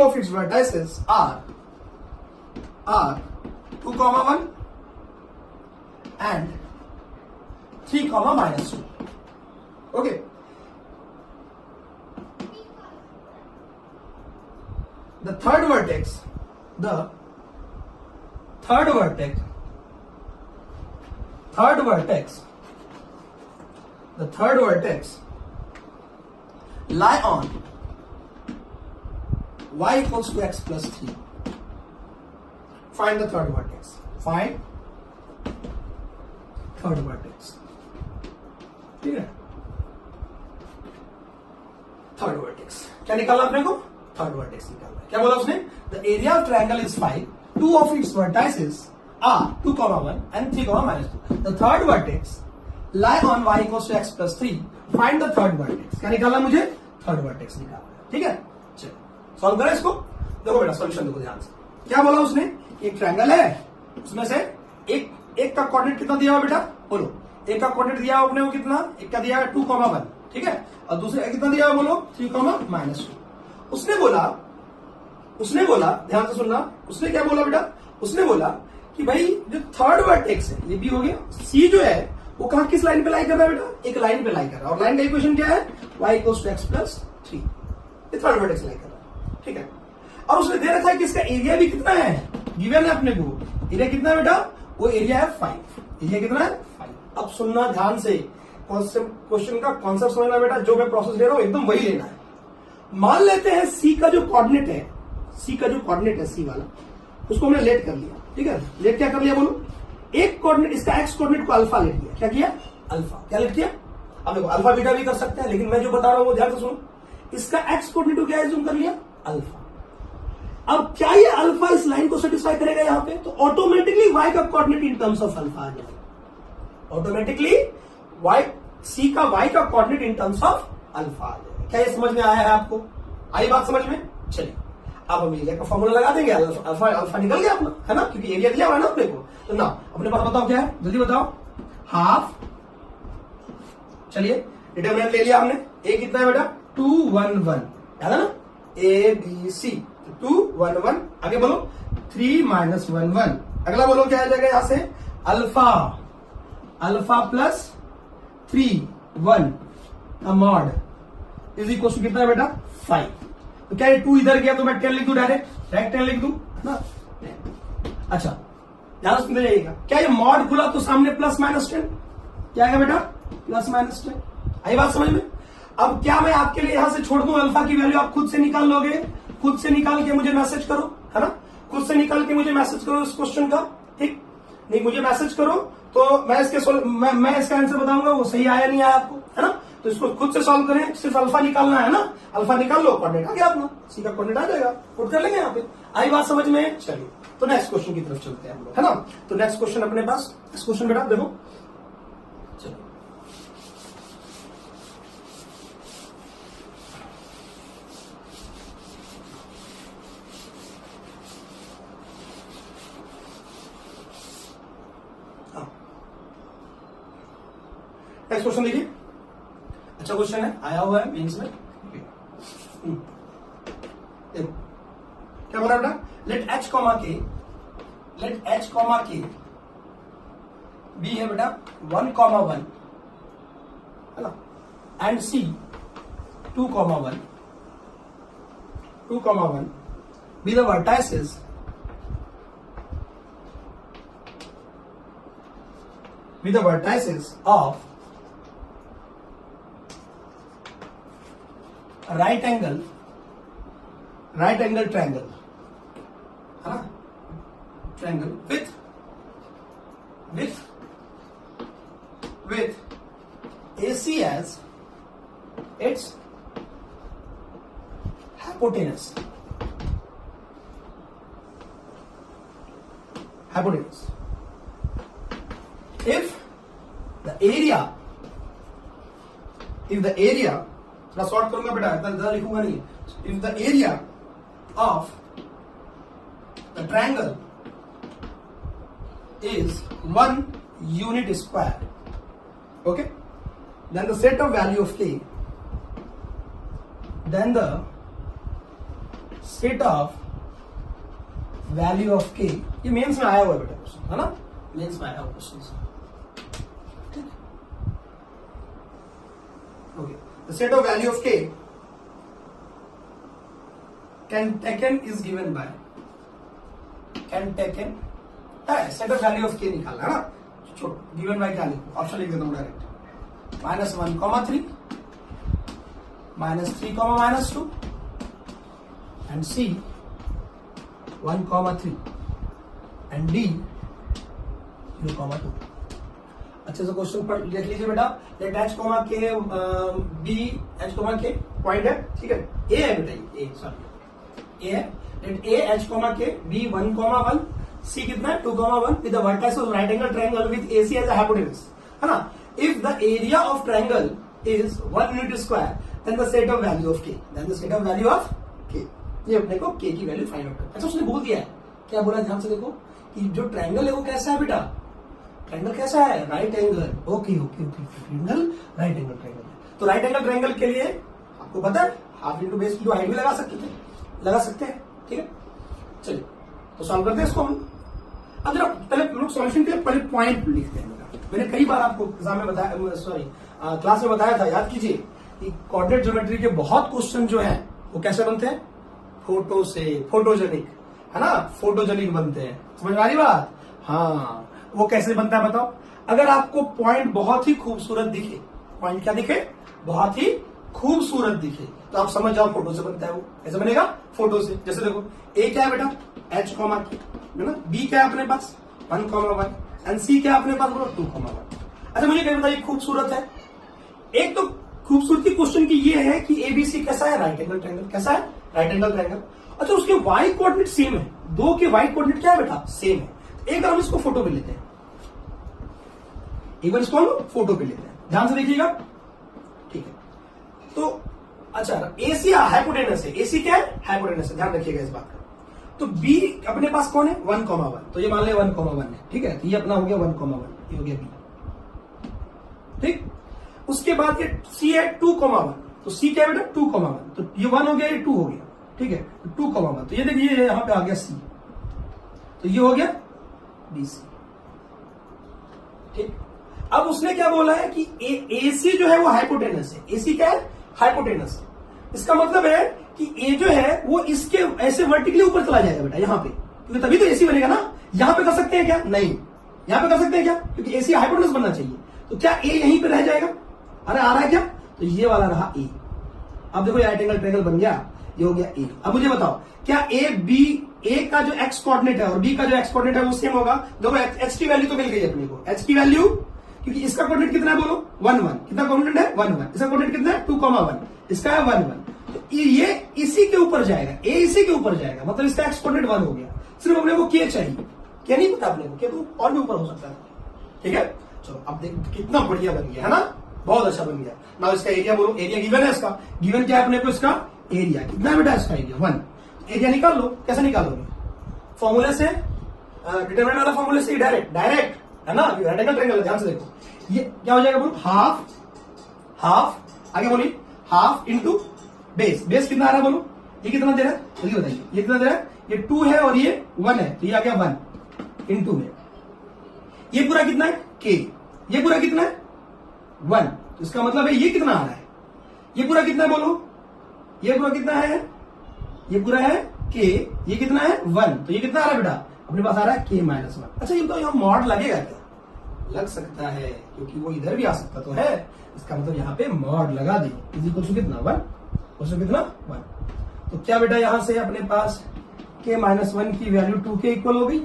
of its vertices are 2,1 and 3, minus 2. Okay. The third vertex lie on y equals to x plus 3. Find the third vertex. Find third vertex. ठीक है, third vertex क्या निकालना अपने को? Third vertex निकालना है। क्या बोला उसने? The area of triangle is 5. Two of its vertices are 2, 1 and 3, minus 2. The third vertex lie on y equals to x plus 3 find the third vertex. क्या निकालना मुझे? थर्ड वर्टेक्स निकालना। ठीक है, चलो सॉल्व करें इसको। देखो बेटा सॉल्यूशन देखो ध्यान से। क्या बोला उसने? एक ट्रायंगल है, उसमें से एक का कोऑर्डिनेट कितना दिया हुआ बेटा? बोलो। एक का कोऑर्डिनेट दिया हुआ अपने को कितना? एक का दिया है 2,1, ठीक है, और दूसरे का कितना दिया हुआ? बोलो 3,-2। उसने बोला ध्यान से सुनना, उसने क्या बोला बेटा? उसने बोला कि भाई जो थर्ड वर्टेक्स है, ये भी हो गया, सी जो है वो कहा किस लाइन पे लाई कर रहा है बेटा? एक लाइन पे लाई कर रहा है, और लाइन का इक्वेशन क्या है? y = x+3। ये थर्ड वर्टेक्स लाई कर रहा है, ठीक है। और उसने दे रखा है कि इसका एरिया भी कितना है, गिवन है अपने को। एरिया कितना है बेटा? वो एरिया है 5। एरिया कितना है? 5। अब सुनना ध्यान से, क्वेश्चन का कॉन्सेप्ट समझना बेटा। जो मैं प्रोसेस ले रहा हूं एकदम वही लेना है। मान लेते हैं सी का जो कोऑर्डिनेट है, सी वाला, उसको हमने लेट कर लिया, ठीक है। लेट क्या कर लिया बोलो? एक कोऑर्डिनेट, इसका एक्स कोऑर्डिनेट को अल्फा लेट किया। क्या किया? अल्फा। क्या लेट किया? अब देखो अल्फा बीटा भी कर सकते हैं, लेकिन मैं जो बता रहा हूं वो ध्यान से सुनो। इसका एक्स कोऑर्डिनेट को क्या एज्यूम कर लिया? अल्फा। अब क्या ये अल्फा इस लाइन को सेटिस्फाई करेगा यहां पे? तो ऑटोमेटिकली y का coordinate in terms of alpha आ जाएगा। ऑटोमेटिकली सी का y का coordinate in terms of alpha आ जाएगा। क्या ये समझ में आया है आपको? आई बात समझ में? चलिए अब हम एरिया का फॉर्मूला लगा देंगे। अल्फा निकल गया अपना, है ना, क्योंकि एरिया दिया हुआ है ना अपने को। तो ना अपने पास बताओ क्या है, जल्दी बताओ। हाफ, चलिए डिटरमिनेंट ले लिया हमने। ए कितना है बेटा? 211, याद है ना? A B C 211। आगे बोलो 3 - 1 1। अगला बोलो क्या आ जाएगा यहां से? अल्फा प्लस 3 1 का मॉड इज इक्वल टू कितना है बेटा? 5। तो क्या ये 2 इधर गया तो मैं 10 लिख दूं, डायरेक्ट 10 लिख दूं ना। अच्छा ध्यान सुनते जाइएगा। क्या ये मॉड खुला तो सामने +-10 क्या है बेटा? +-10। आई बात समझ में? अब क्या मैं आपके लिए यहां से छोड़ दूं? अल्फा की वैल्यू आप खुद से निकाल लोगे। खुद से निकाल के मुझे मैसेज करो, है ना। खुद से निकाल के मुझे मैसेज करो इस क्वेश्चन का, ठीक। नहीं मुझे मैसेज करो तो मैं इसका आंसर बताऊंगा, वो सही आया नहीं आया आपको, है ना। तो इसको खुद से सॉल्व करें। सिर्फ अल्फा निकालना है ना, अल्फा निकाल लो, कोऑर्डिनेट आ गया अपना, सी का कोऑर्डिनेट आ जाएगा, पुट कर लेंगे यहाँ पे। आई बात समझ में? चलिए तो नेक्स्ट क्वेश्चन की तरफ चलते हैं हम लोग, है ना। तो नेक्स्ट क्वेश्चन अपने पास, नेक्स्ट क्वेश्चन बेटा देखो, चलो नेक्स्ट क्वेश्चन देखिए। अच्छा क्वेश्चन है, आया हुआ है मेंस में। देखो क्या बोला बेटा? लेट h, k बी है बेटा 1,1, है ना, and c 2,1 be the vertices of right angle triangle, है ना, triangle with AC as its hypotenuse. If the area थोड़ा शॉर्ट करूंगा बेटा, इतना लिखूंगा नहीं। If the area of the triangle is 1 unit square, okay, then the set of value of k, ये mains में आया हुआ है बेटा क्वेश्चन, है ना, मेंस में आया हुआ क्वेश्चन, ठीक। Okay, the set of value of k is given by set of value of k निकालना है ना। छोड़ो, given by क्या लिखो, ऑप्शन लिख देता हूं direct, -1,3 -3, -2 and c 1,3 and d 0,2। अच्छे से क्वेश्चन पर देख लीजिए बेटा। Let h, k b h, k point है, ठीक है, a है बेटा, a है। Let a h, k b 1,1 c कितना है 2,1 with the vertex of right angle triangle with AC as a hypotenuse, है ना। If the area of triangle is 1 unit square, then the set of value of k, then the set of value of k. ये अपने को k की value find out करना है। अच्छा, उसने बोल दिया है, क्या बोला ध्यान से देखो कि जो ट्रायंगल है वो कैसा है बेटा, ट्रायंगल कैसा है, right angle. Okay okay okay, triangle right angle triangle है। तो राइट एंगल ट्रायंगल के लिए आपको पता है हाफ इंटू बेस की हाइट भी लगा सकते हैं, ठीक है। चलिए तो सॉल्व करते हैं इसको हम। अब जरा पहले हम लोग सॉल्यूशन के लिए पहले पॉइंट लिखते हैं। मैंने कई बार आपको एग्जाम में बताया, सॉरी क्लास में बताया था, याद कीजिए कि कोऑर्डिनेट ज्योमेट्री के बहुत क्वेश्चन जो हैं वो कैसे बनते हैं, फोटो से, फोटोजेनिक है ना, फोटोजेनिक बनते हैं। समझ में आ रही बात? हाँ, वो कैसे बनता है बताओ। अगर आपको पॉइंट बहुत ही खूबसूरत दिखे, पॉइंट क्या दिखे, बहुत ही खूबसूरत दिखे, तो आप समझ जाओ फोटो से बनता है। वो कैसे बनेगा, फोटो से। जैसे देखो ए क्या है बेटा, एच कॉमा है ना, बी क्या है अपने पास 1,1 एंड सी क्या है अपने पास बोलो 2,1। अच्छा मुझे क्या बताइए, खूबसूरत है। एक तो खूबसूरती क्वेश्चन की ये है कि एबीसी कैसा है, राइट एंगल ट्रायंगल। कैसा है, राइट एंगल ट्रायंगल। अच्छा उसके वाई कोऑर्डिनेट सेम है, दो के वाई कोऑर्डिनेट क्या है बेटा, सेम है। एक बार हम इसको फोटो पे लेते हैं, एक बार इसको हम फोटो पे लेते हैं, ध्यान से देखिएगा, ठीक है। तो अच्छा एसी हाइपोटेनस है, एसी क्या है, हाइपोटेनस है, ध्यान रखिएगा इस बात का। तो बी अपने पास कौन है, 1,1, तो ये मान ले 1,1 है, ठीक है। तो ये अपना हो गया 1,1, ये हो गया बी, ठीक। उसके बाद ये सी है 2,1, तो सी क्या है बेटा 2,1, तो ये 1 हो गया, ये 2 हो गया, ठीक है। 2,1, तो ये देखिए यहां पे आ गया सी, तो ये हो गया बी सी, ठीक। अब उसने क्या बोला है कि एसी जो है वो हाइपोटेनस है, एसी क्या है, हाइपोटेनस है। इसका मतलब है कि ए जो है वो इसके ऐसे वर्टिकली ऊपर चला जाएगा बेटा यहाँ पे, क्योंकि तभी तो एसी बनेगा ना। यहां पे कर सकते हैं क्या, नहीं। यहां पे कर सकते हैं क्या, क्योंकि एसी हाइपोटेनस बनना चाहिए। तो क्या ए यहीं पे रह जाएगा, अरे आ रहा है क्या, तो ये वाला रहा ए। अब देखो राइट एंगल ट्रायंगल बन गया, ये हो गया ए। अब मुझे बताओ क्या ए बी, ए का जो एक्स कोऑर्डिनेट है और बी का जो एक्स कोऑर्डिनेट है वो सेम होगा। देखो एच की वैल्यू तो मिल गई अपने को, एच की वैल्यू, क्योंकि इसका कोऑर्डिनेट कितना है बोलो 1,1, कितना कोऑर्डिनेट है 1,1, इसका कोऑर्डिनेट कितना है 2,1, इसका है 1,1, तो ये इसी के ऊपर जाएगा, ए इसी के ऊपर जाएगा, मतलब इसका एक्स कोऑर्डिनेट 1 हो गया। सिर्फ अपने को के चाहिए, क्या नहीं पता अपने को, क्या तो और भी ऊपर हो सकता है, ठीक है। चलो अब देख कितना बढ़िया बन गया है ना, बहुत अच्छा बन गया। ना इसका एरिया बोलो, एरिया गिवन है, इसका गिवन क्या है अपने को, इसका एरिया कितना है बेटा, इसका एरिया 1। एरिया निकाल लो, कैसे निकालोगे, फॉर्मूले से, डिटरमिनेंट वाला फॉर्मूले से डायरेक्ट है ना, राइट एंगल ट्रायंगल, ध्यान से देखो ये क्या हो जाएगा बोलो, हाफ आगे बोलिए, हाफ इंटू बेस, बेस कितना आ रहा है बोलो, ये कितना दे रहा है जल्दी बताइए, ये कितना दे रहा है, ये 2 है और ये 1 है, तो ये आ गया 1 इंटू में, ये पूरा कितना है के, ये पूरा कितना है 1, तो इसका मतलब है ये कितना आ रहा है, ये पूरा कितना है बोलो, ये पूरा कितना है, ये पूरा है के, ये कितना है 1, तो ये कितना आ रहा है बेटा अपने पास आ रहा है k-1। अच्छा ये तो यहाँ मॉड लगेगा क्या, लग सकता है, क्योंकि वो इधर भी आ सकता तो है, इसका मतलब यहाँ पे मॉड लगा दी, इज इक्वल टू कितना 1, उसमें कितना 1, तो क्या बेटा यहां से अपने पास k-1 की वैल्यू 2 के इक्वल हो गई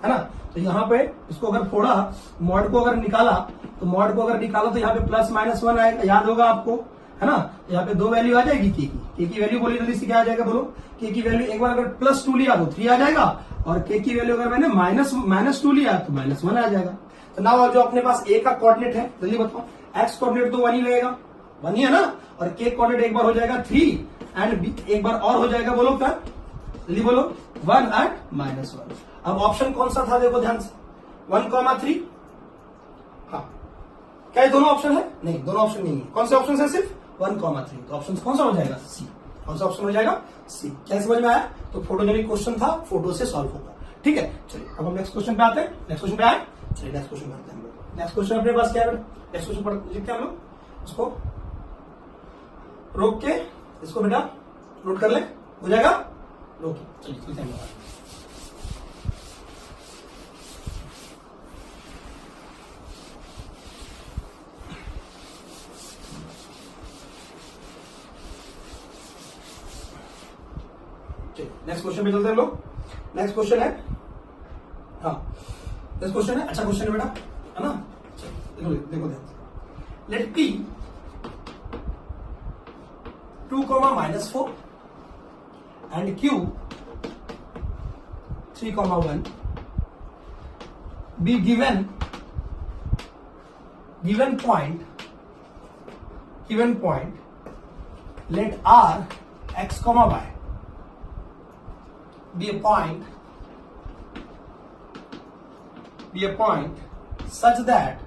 है ना। तो यहाँ पे इसको अगर फोड़ा, मॉड को अगर निकाला, तो मॉड को अगर निकाला तो यहाँ पे +-1 आएगा, याद होगा आपको है ना। तो यहाँ पे 2 वैल्यू आ जाएगी के की वैल्यू बोली जल्दी से क्या आ जाएगा बोलो, के की वैल्यू एक बार अगर +2 लिया तो 3 आ जाएगा, और के की वैल्यू अगर मैंने -2 लिया तो -1 आ जाएगा। तो नाउ जो अपने पास ए का कोऑर्डिनेट है जल्दी बताओ, एक्स कोऑर्डिनेट तो 1 ही रहेगा, 1 ही है ना, और के कोऑर्डिनेट एक बार हो जाएगा 3 एंड बी एक बार और हो जाएगा बोलो क्या, जल्दी बोलो 1 एंड -1। अब ऑप्शन कौन सा था देखो ध्यान से, 1,3, हाँ क्या ये दोनों ऑप्शन है, नहीं दोनों ऑप्शन नहीं है, कौन से ऑप्शन है, सिर्फ 1,3, तो ऑप्शन कौन सा हो जाएगा, सी, कौन सा ऑप्शन हो जाएगा, सी। क्या समझ में आया, तो फोटोजेनिक क्वेश्चन था, फोटो से सॉल्व होगा, ठीक है। चलिए अब हम नेक्स्ट क्वेश्चन पे आते हैं, नेक्स्ट क्वेश्चन पे आए, चलिए नेक्स्ट क्वेश्चन पे आते हैं। नेक्स्ट क्वेश्चन अपने पास क्या है, नेक्स्ट क्वेश्चन लिखते हैं हम लोग, इसको रोक के इसको बेटा नोट कर ले, हो जाएगा, रोक, चलिए चलते हैं। नेक्स्ट क्वेश्चन पे चलते हैं हम लोग। नेक्स्ट क्वेश्चन है, हाँ नेक्स्ट क्वेश्चन है, अच्छा क्वेश्चन है बेटा, है ना। देखो देखो ध्यान, late P 2, -4 and Q 3, 1 be given point given point, let R x comma y be a point such that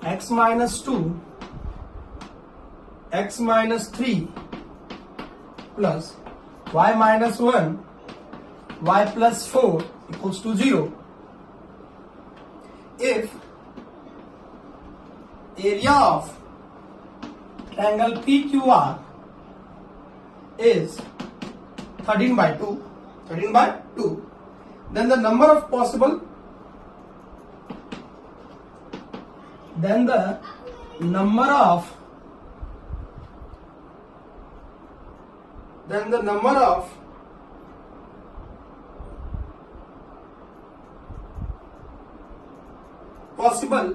x minus 2, x minus 3 plus y minus 1, y plus 4 equals to 0 if area of triangle PQR is 13 by 2, then the number of possible possible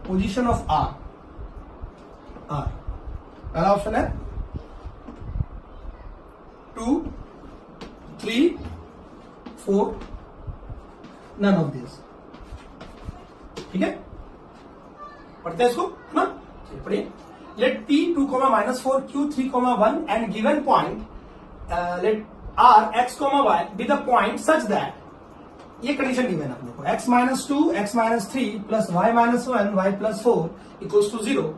position of R. पहला option है 2, 3, 4, none of this. ठीक है, पढ़ते हैं इसको ना, चलिए पढ़िए. Let P 2, -4, Q 3, 1 and given point let R x, y be the point such that, ये कंडीशन गिवन है अपने को, x minus 2, x minus 3 plus y minus 1, y plus 4 equals to 0.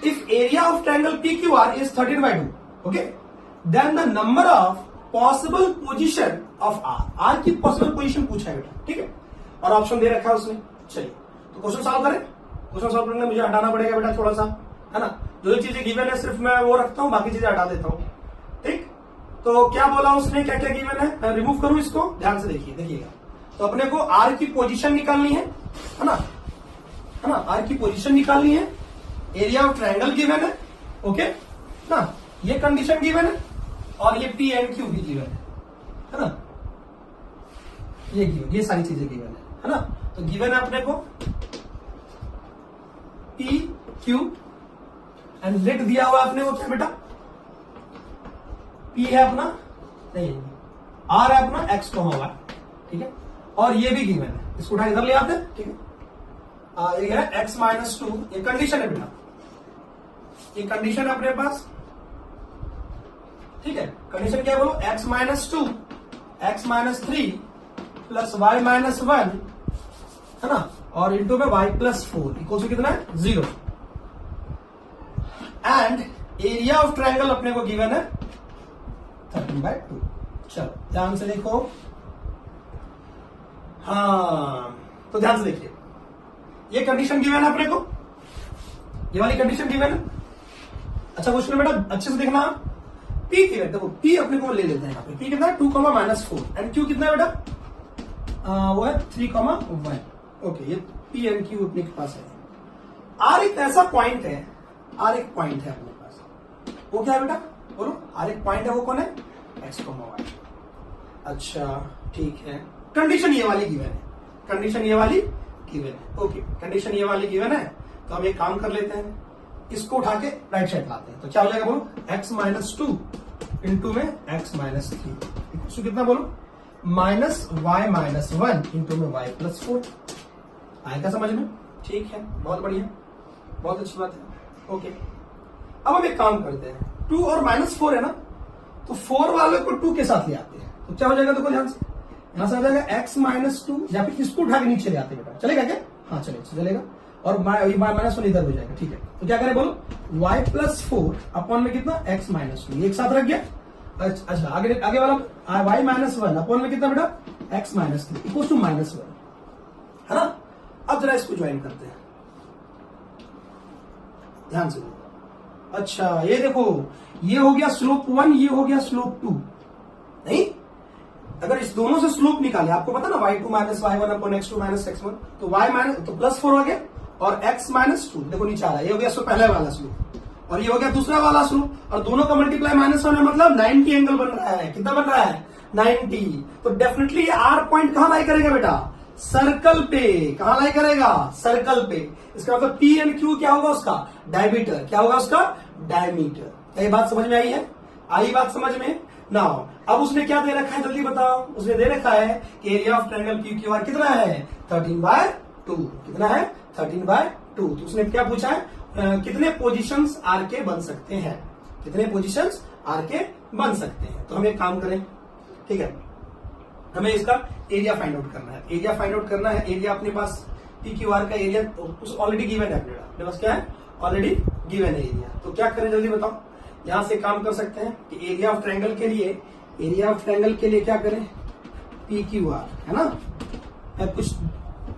If area of triangle PQR is 13 by 2, okay, then the number of possible position of R, R की possible position पूछा है बेटा, ठीक है, और ऑप्शन दे रखा है उसने. चलिए तो क्वेश्चन सॉल्व करें. क्वेश्चन सॉल्व करने मुझे हटाना पड़ेगा बेटा थोड़ा सा, है ना, जो चीजें गिवन है सिर्फ मैं वो रखता हूँ, बाकी चीजें हटा देता हूँ. ठीक, तो क्या बोला उसने, क्या क्या गिवन है, मैं रिमूव करूं इसको, ध्यान से देखिएगा. तो अपने को आर की पोजीशन निकालनी है ना, आर की पोजीशन निकालनी है. एरिया ऑफ ट्रायंगल गिवन है, ओके ना, ये कंडीशन गिवन है, और ये पी एंड क्यू भी गिवन है ना, ये गिवन, ये सारी चीजें गिवन है ना. तो गिवन है अपने को पी क्यू एंड लेट दिया हुआ अपने को क्या बेटा, पी है अपना, नहीं आर है अपना एक्स को होगा, ठीक है, और ये भी गिवन है, इसको उठा इधर ले आते हैं. ठीक है, ये है x minus 2, ये कंडीशन है बेटा, ये कंडीशन है अपने पास. ठीक है, कंडीशन क्या है बोलो, x minus 2, x minus 3 plus y minus 1, है ना, और इंटू में y plus 4 इक्वल टू कितना है, 0. एंड एरिया ऑफ ट्रायंगल अपने को गिवन है 13 by 2. चलो ध्यान से देखो, हाँ तो ध्यान से देखिए, ये कंडीशन गिवन है अपने को, ये वाली कंडीशन गिवन है. अच्छा क्वेश्चन बेटा अच्छे से देखना, पी गिवन, देखो पी अपने को ले लेते हैं यहाँ पे, पी कितना है 2, -4 एंड क्यू कितना है बेटा, वो है 3, 1. ओके, ये पी एंड क्यू अपने के पास है. आर एक ऐसा पॉइंट है, आर एक पॉइंट है अपने पास, वो क्या है बेटा बोलो, आर एक पॉइंट है, वो कौन है, x, y. अच्छा ठीक है, कंडीशन ये वाली गिवन है, कंडीशन ये वाली गिवन है, ओके, कंडीशन ये वाली गिवन है. तो हम एक काम कर लेते हैं, इसको उठा के राइट साइड लाते हैं. तो क्या हो जाएगा बोलो, x minus 2 इंटू में x minus 3 तो कितना बोलो, -y minus 1 इंटू में y plus 4. आएगा समझ में, ठीक है, बहुत बढ़िया, बहुत अच्छी बात है. ओके, अब हम एक काम करते हैं, 2 और -4 है ना, तो 4 वाले को 2 के साथ ले आते हैं. तो क्या हो जाएगा, देखो ध्यान से, यहां से आ जाएगा x minus 2, या फिर इसको उठा के नीचे ले आते बेटा, चलेगा क्या, हाँ चलेगा, और -1 इधर हो जाएगा. ठीक है, तो क्या करें बोलो, y plus 4 अपॉन में कितना, x minus 2, एक साथ रख गया. अच्छा आगे वाला y minus 1 अपॉन में कितना बेटा, x minus 3 इक्वल टू -1, है ना. अब जरा इसको ज्वाइन करते हैं, ध्यान से. अच्छा ये देखो, ये हो गया स्लोप 1, ये हो गया स्लोप 2. नहीं, अगर इस दोनों से स्लोप निकाले, आपको पता ना y2 minus y1 upon x2 minus x1, तो y माइनस तो +4 हो गया, और x minus 2 देखो नीचे आ रहा है, ये हो गया पहले वाला स्लोप, और ये हो गया दूसरा वाला स्लोप, और दोनों का मल्टीप्लाई -1 है, मतलब 90 एंगल बन रहा है. कितना बन रहा है, 90. तो डेफिनेटली ये आर पॉइंट कहां लाई करेगा बेटा, सर्कल पे। कहां लाई करेगा? सर्कल पे। इसका मतलब पी एंड क्यू क्या होगा उसका? डायमीटर। क्या होगा उसका? डायमीटर। क्या ये बात समझ में आई है? आई बात समझ में? नाउ अब उसने क्या दे रखा है जल्दी बताओ। उसने दे रखा है कि area of triangle P Q R कितना है? 13/2। कितना है? 13/2। तो उसने क्या पूछा है? कितने पोजीशंस आर के बन सकते हैं? कितने पोजीशंस आर के बन सकते हैं? तो हम एक काम करें, ठीक है, हमें इसका एरिया फाइंड आउट करना है। एरिया फाइंड आउट करना है। एरिया अपने पास पी क्यू आर का एरिया ऑलरेडी गिवन है अपने पास। क्या है? ऑलरेडी गिवन है एरिया। तो क्या करें जल्दी बताओ। यहां से काम कर सकते हैं कि एरिया ऑफ ट्रायंगल के लिए, एरिया ऑफ ट्रायंगल के लिए क्या करें? पी क्यू आर, है ना। मैं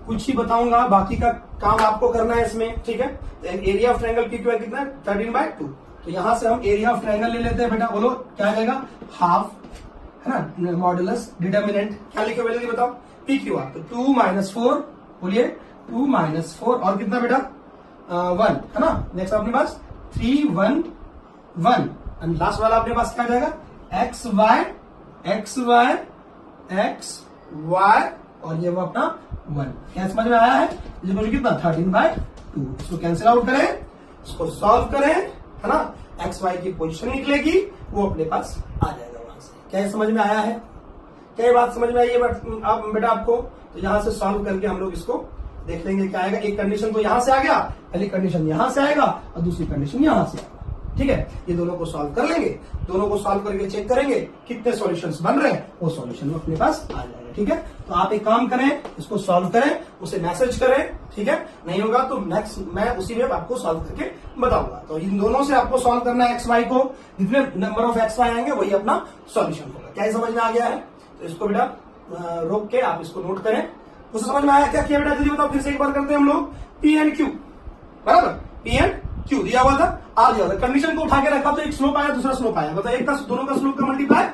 कुछ ही बताऊंगा, बाकी का काम आपको करना है इसमें, ठीक है। Area of triangle P Q R कितना है? 13/2। तो यहां से हम एरिया ऑफ ट्रायंगल ले लेते हैं बेटा। बोलो क्या रहेगा? हाफ, है ना, मॉडुलस डिटर्मिनेंट क्या लिखे हुए जल्दी बताओ। पी क्यू आर तो 2 - 4, बोलिए 2 - 4 और कितना बेटा? 1, है ना। नेक्स्ट अपने पास 3 1 1 एंड लास्ट वाला अपने पास क्या आ जाएगा? एक्स वाई और ये वो अपना 1। क्या समझ में आया है? ये मुझे कितना? 13/2। इसको कैंसिल आउट करें, इसको सॉल्व करें, है ना। एक्स वाई की पोजीशन निकलेगी, वो अपने पास आ जाएगा वहां से। क्या ये समझ में आया है? क्या ये बात समझ में आई है बेटा आपको? तो यहां से सॉल्व करके हम लोग इसको देख लेंगे क्या आएगा। एक कंडीशन तो यहां से आ गया, पहली कंडीशन यहां से आएगा और दूसरी कंडीशन यहां से आएगा, ठीक है। ये दोनों को सॉल्व कर लेंगे, दोनों को सॉल्व करके चेक करेंगे कितने सॉल्यूशंस बन रहे हैं, वो सॉल्यूशन अपने पास आ जाएगा, ठीक है। तो आप एक काम करें, इसको सॉल्व करें, उसे मैसेज करें, ठीक है। नहीं होगा तो नेक्स्ट मैं उसी में आपको सॉल्व करके बताऊंगा। तो इन दोनों से आपको सॉल्व करना है एक्स वाई को। जितने नंबर ऑफ एक्स वाई आएंगे वही अपना सॉल्यूशन होगा। क्या समझ में आ गया है? तो इसको बेटा रोक के आप इसको नोट करें। उसे समझ में आया? क्या किया बेटा जल्दी बताओ। फिर से एक बार करते हैं हम लोग। पी एंड क्यू, बराबर, पी एंड क्यू दिया हुआ था, आ दिया हुआ था। कंडीशन को उठा के रखा तो एक स्लोप आया, दूसरा स्लोप आया, मतलब एक का दोनों का स्लोप का मल्टीप्लाई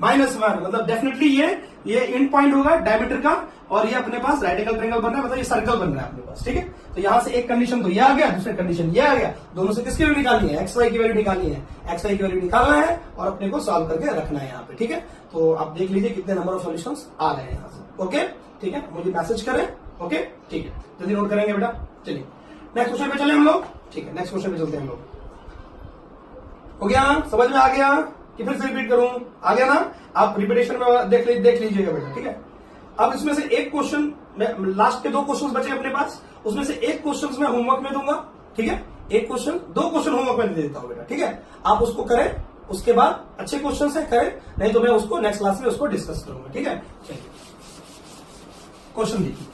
-1, मतलब डेफिनेटली ये एंड पॉइंट होगा डायमीटर का, और ये अपने पास राइट एंगल ट्रायंगल बन रहा है, मतलब ये सर्कल बन रहा है अपने पास, ठीक है। तो यहां से एक कंडीशन तो ये आ गया, दूसरी कंडीशन ये आ गया। दोनों से किसकी वैल्यू निकालनी है? एक्स वाई की वैल्यू निकालनी है। एक्स वाई की वैल्यू निकालना है और अपने को सॉल्व करके रखना है यहाँ पे, ठीक है। तो आप देख लीजिए कितने नंबर ऑफ सॉल्यूशंस आ रहे हैं यहाँ से, ओके, ठीक है। मुझे मैसेज करें, ओके, ठीक है, जल्दी नोट करेंगे बेटा। चलिए नेक्स्ट क्वेश्चन पे चले हम लोग, ठीक है। नेक्स्ट क्वेश्चन पे चलते हैं हम लोग। हो गया? समझ में आ गया कि फिर से रिपीट करूं? आ गया ना? आप रिपीटेशन में देख लीजिएगा बेटा, ठीक है। अब इसमें से एक क्वेश्चन, लास्ट के 2 क्वेश्चन बचे अपने पास, उसमें से एक क्वेश्चन मैं होमवर्क में दूंगा, ठीक है। एक क्वेश्चन, 2 क्वेश्चन होमवर्क में दे देता हूं बेटा, ठीक है। आप उसको करें, उसके बाद अच्छे क्वेश्चन से करें, नहीं तो मैं उसको नेक्स्ट क्लास में उसको डिस्कस करूंगा, ठीक है। चलिए क्वेश्चन देखिए।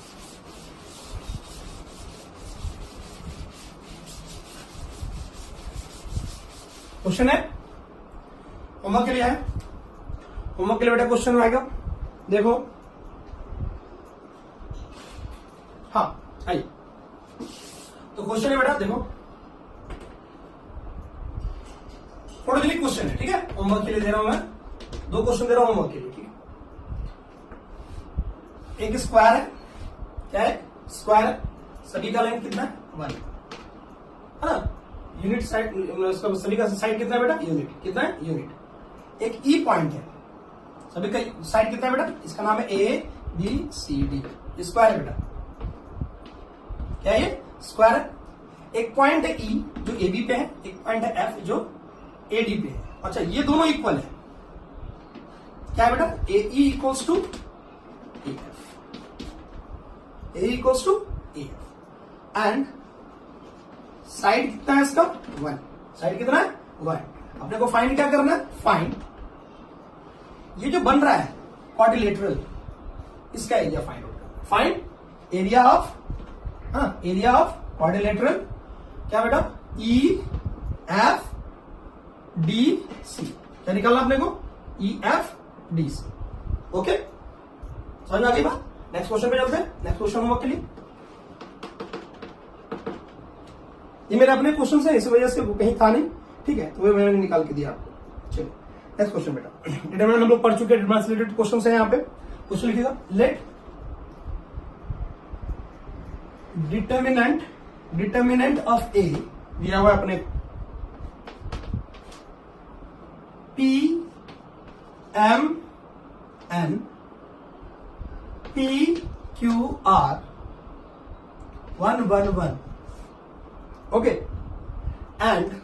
क्वेश्चन है, होमवर्क के लिए है, होमवर्क के लिए बेटा क्वेश्चन आएगा, देखो। हाँ आइए, तो क्वेश्चन है बेटा, देखो फोटोजेनिक क्वेश्चन है, ठीक है। होमवर्क के लिए दे रहा हूं मैं, 2 क्वेश्चन दे रहा हूं होमवर्क के लिए, ठीक है। एक स्क्वायर है, क्या है? स्क्वायर है, सभी का लेंथ कितना है? 1, है ना। यूनिट साइड, सभी का साइड कितना है बेटा? यूनिट, कितना है? यूनिट। एक ई पॉइंट है, सभी का साइड कितना है बेटा? इसका नाम है ABCD, स्क्वायर है बेटा। क्या है? स्क्वायर है। एक पॉइंट है E जो AB पे है, एक पॉइंट है F जो AD पे है। अच्छा, ये दोनों इक्वल है, क्या है बेटा? AE equals to AF, AE equals to AF and side कितना है इसका? 1। साइड कितना है? 1। अपने को फाइंड क्या करना है? फाइंड ये जो बन रहा है क्वाड्रिलेटरल, इसका एरिया फाइंड आउट करना। फाइंड एरिया ऑफ, हाँ, एरिया ऑफ क्वाड्रिलेटरल, क्या बेटा? EFDC। क्या निकालना अपने को? EFDC, okay. समझ में आ गई बात? नेक्स्ट क्वेश्चन पे चलते हैं। नेक्स्ट क्वेश्चन होमवर्क के लिए, ये मेरे अपने क्वेश्चन है, इस वजह से वो कहीं था नहीं, ठीक है, तो वो मैंने निकाल के दिया आपको। चलो नेक्स्ट क्वेश्चन बेटा, डिटरमिनेंट हम लोग पढ़ चुके हैं, डिटरमिनेंट रिलेटेड क्वेश्चन है यहाँ पे। क्वेश्चन लिखिएगा, लेट डिटरमिनेंट ऑफ ए दिया हुआ है अपने PMN PQ QR 111, okay, and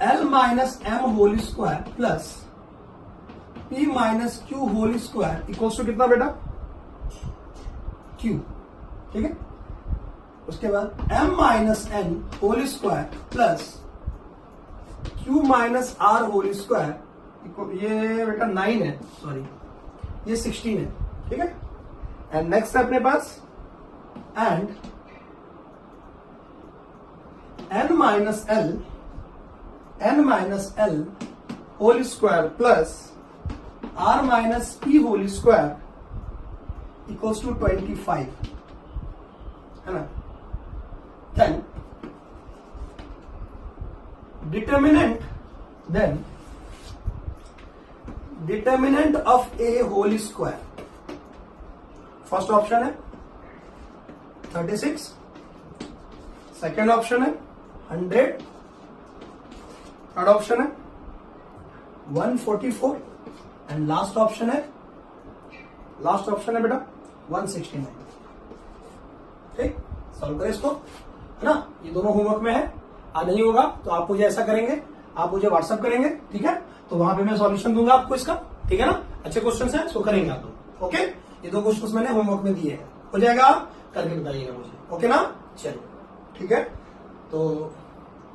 L minus M whole square plus P minus Q whole square equals to कितना बेटा? Q, ठीक है। उसके बाद M minus N whole square plus Q minus R whole square, ये बेटा 9 है, सॉरी ये 16 है, ठीक है। एंड नेक्स्ट है अपने पास and N minus L whole square plus R minus P whole square equals to 25, है ना। Then determinant of A whole square, first option है 36, सेकेंड ऑप्शन है 100, थर्ड ऑप्शन है 144 एंड लास्ट ऑप्शन है बेटा 169, ठीक। सॉल्व करें इसको, है ना। ये दोनों होमवर्क में है, आज नहीं होगा तो आप मुझे ऐसा करेंगे, आप मुझे व्हाट्सअप करेंगे, ठीक है। तो वहां पे मैं सॉल्यूशन दूंगा आपको इसका, ठीक है ना। अच्छे क्वेश्चन है, इसको करेंगे आप लोग, ओके। ये दो क्वेश्चन मैंने होमवर्क में दिए हैं, हो जाएगा, करके बताइएगा मुझे, ओके ना। चलो ठीक है। तो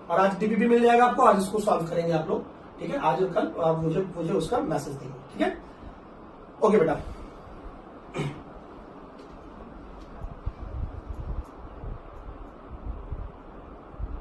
और आज डीपीपी मिल जाएगा आपको, आज इसको सॉल्व करेंगे आप लोग, ठीक है। आज कल आप मुझे उसका मैसेज देंगे, ठीक है। ओके बेटा।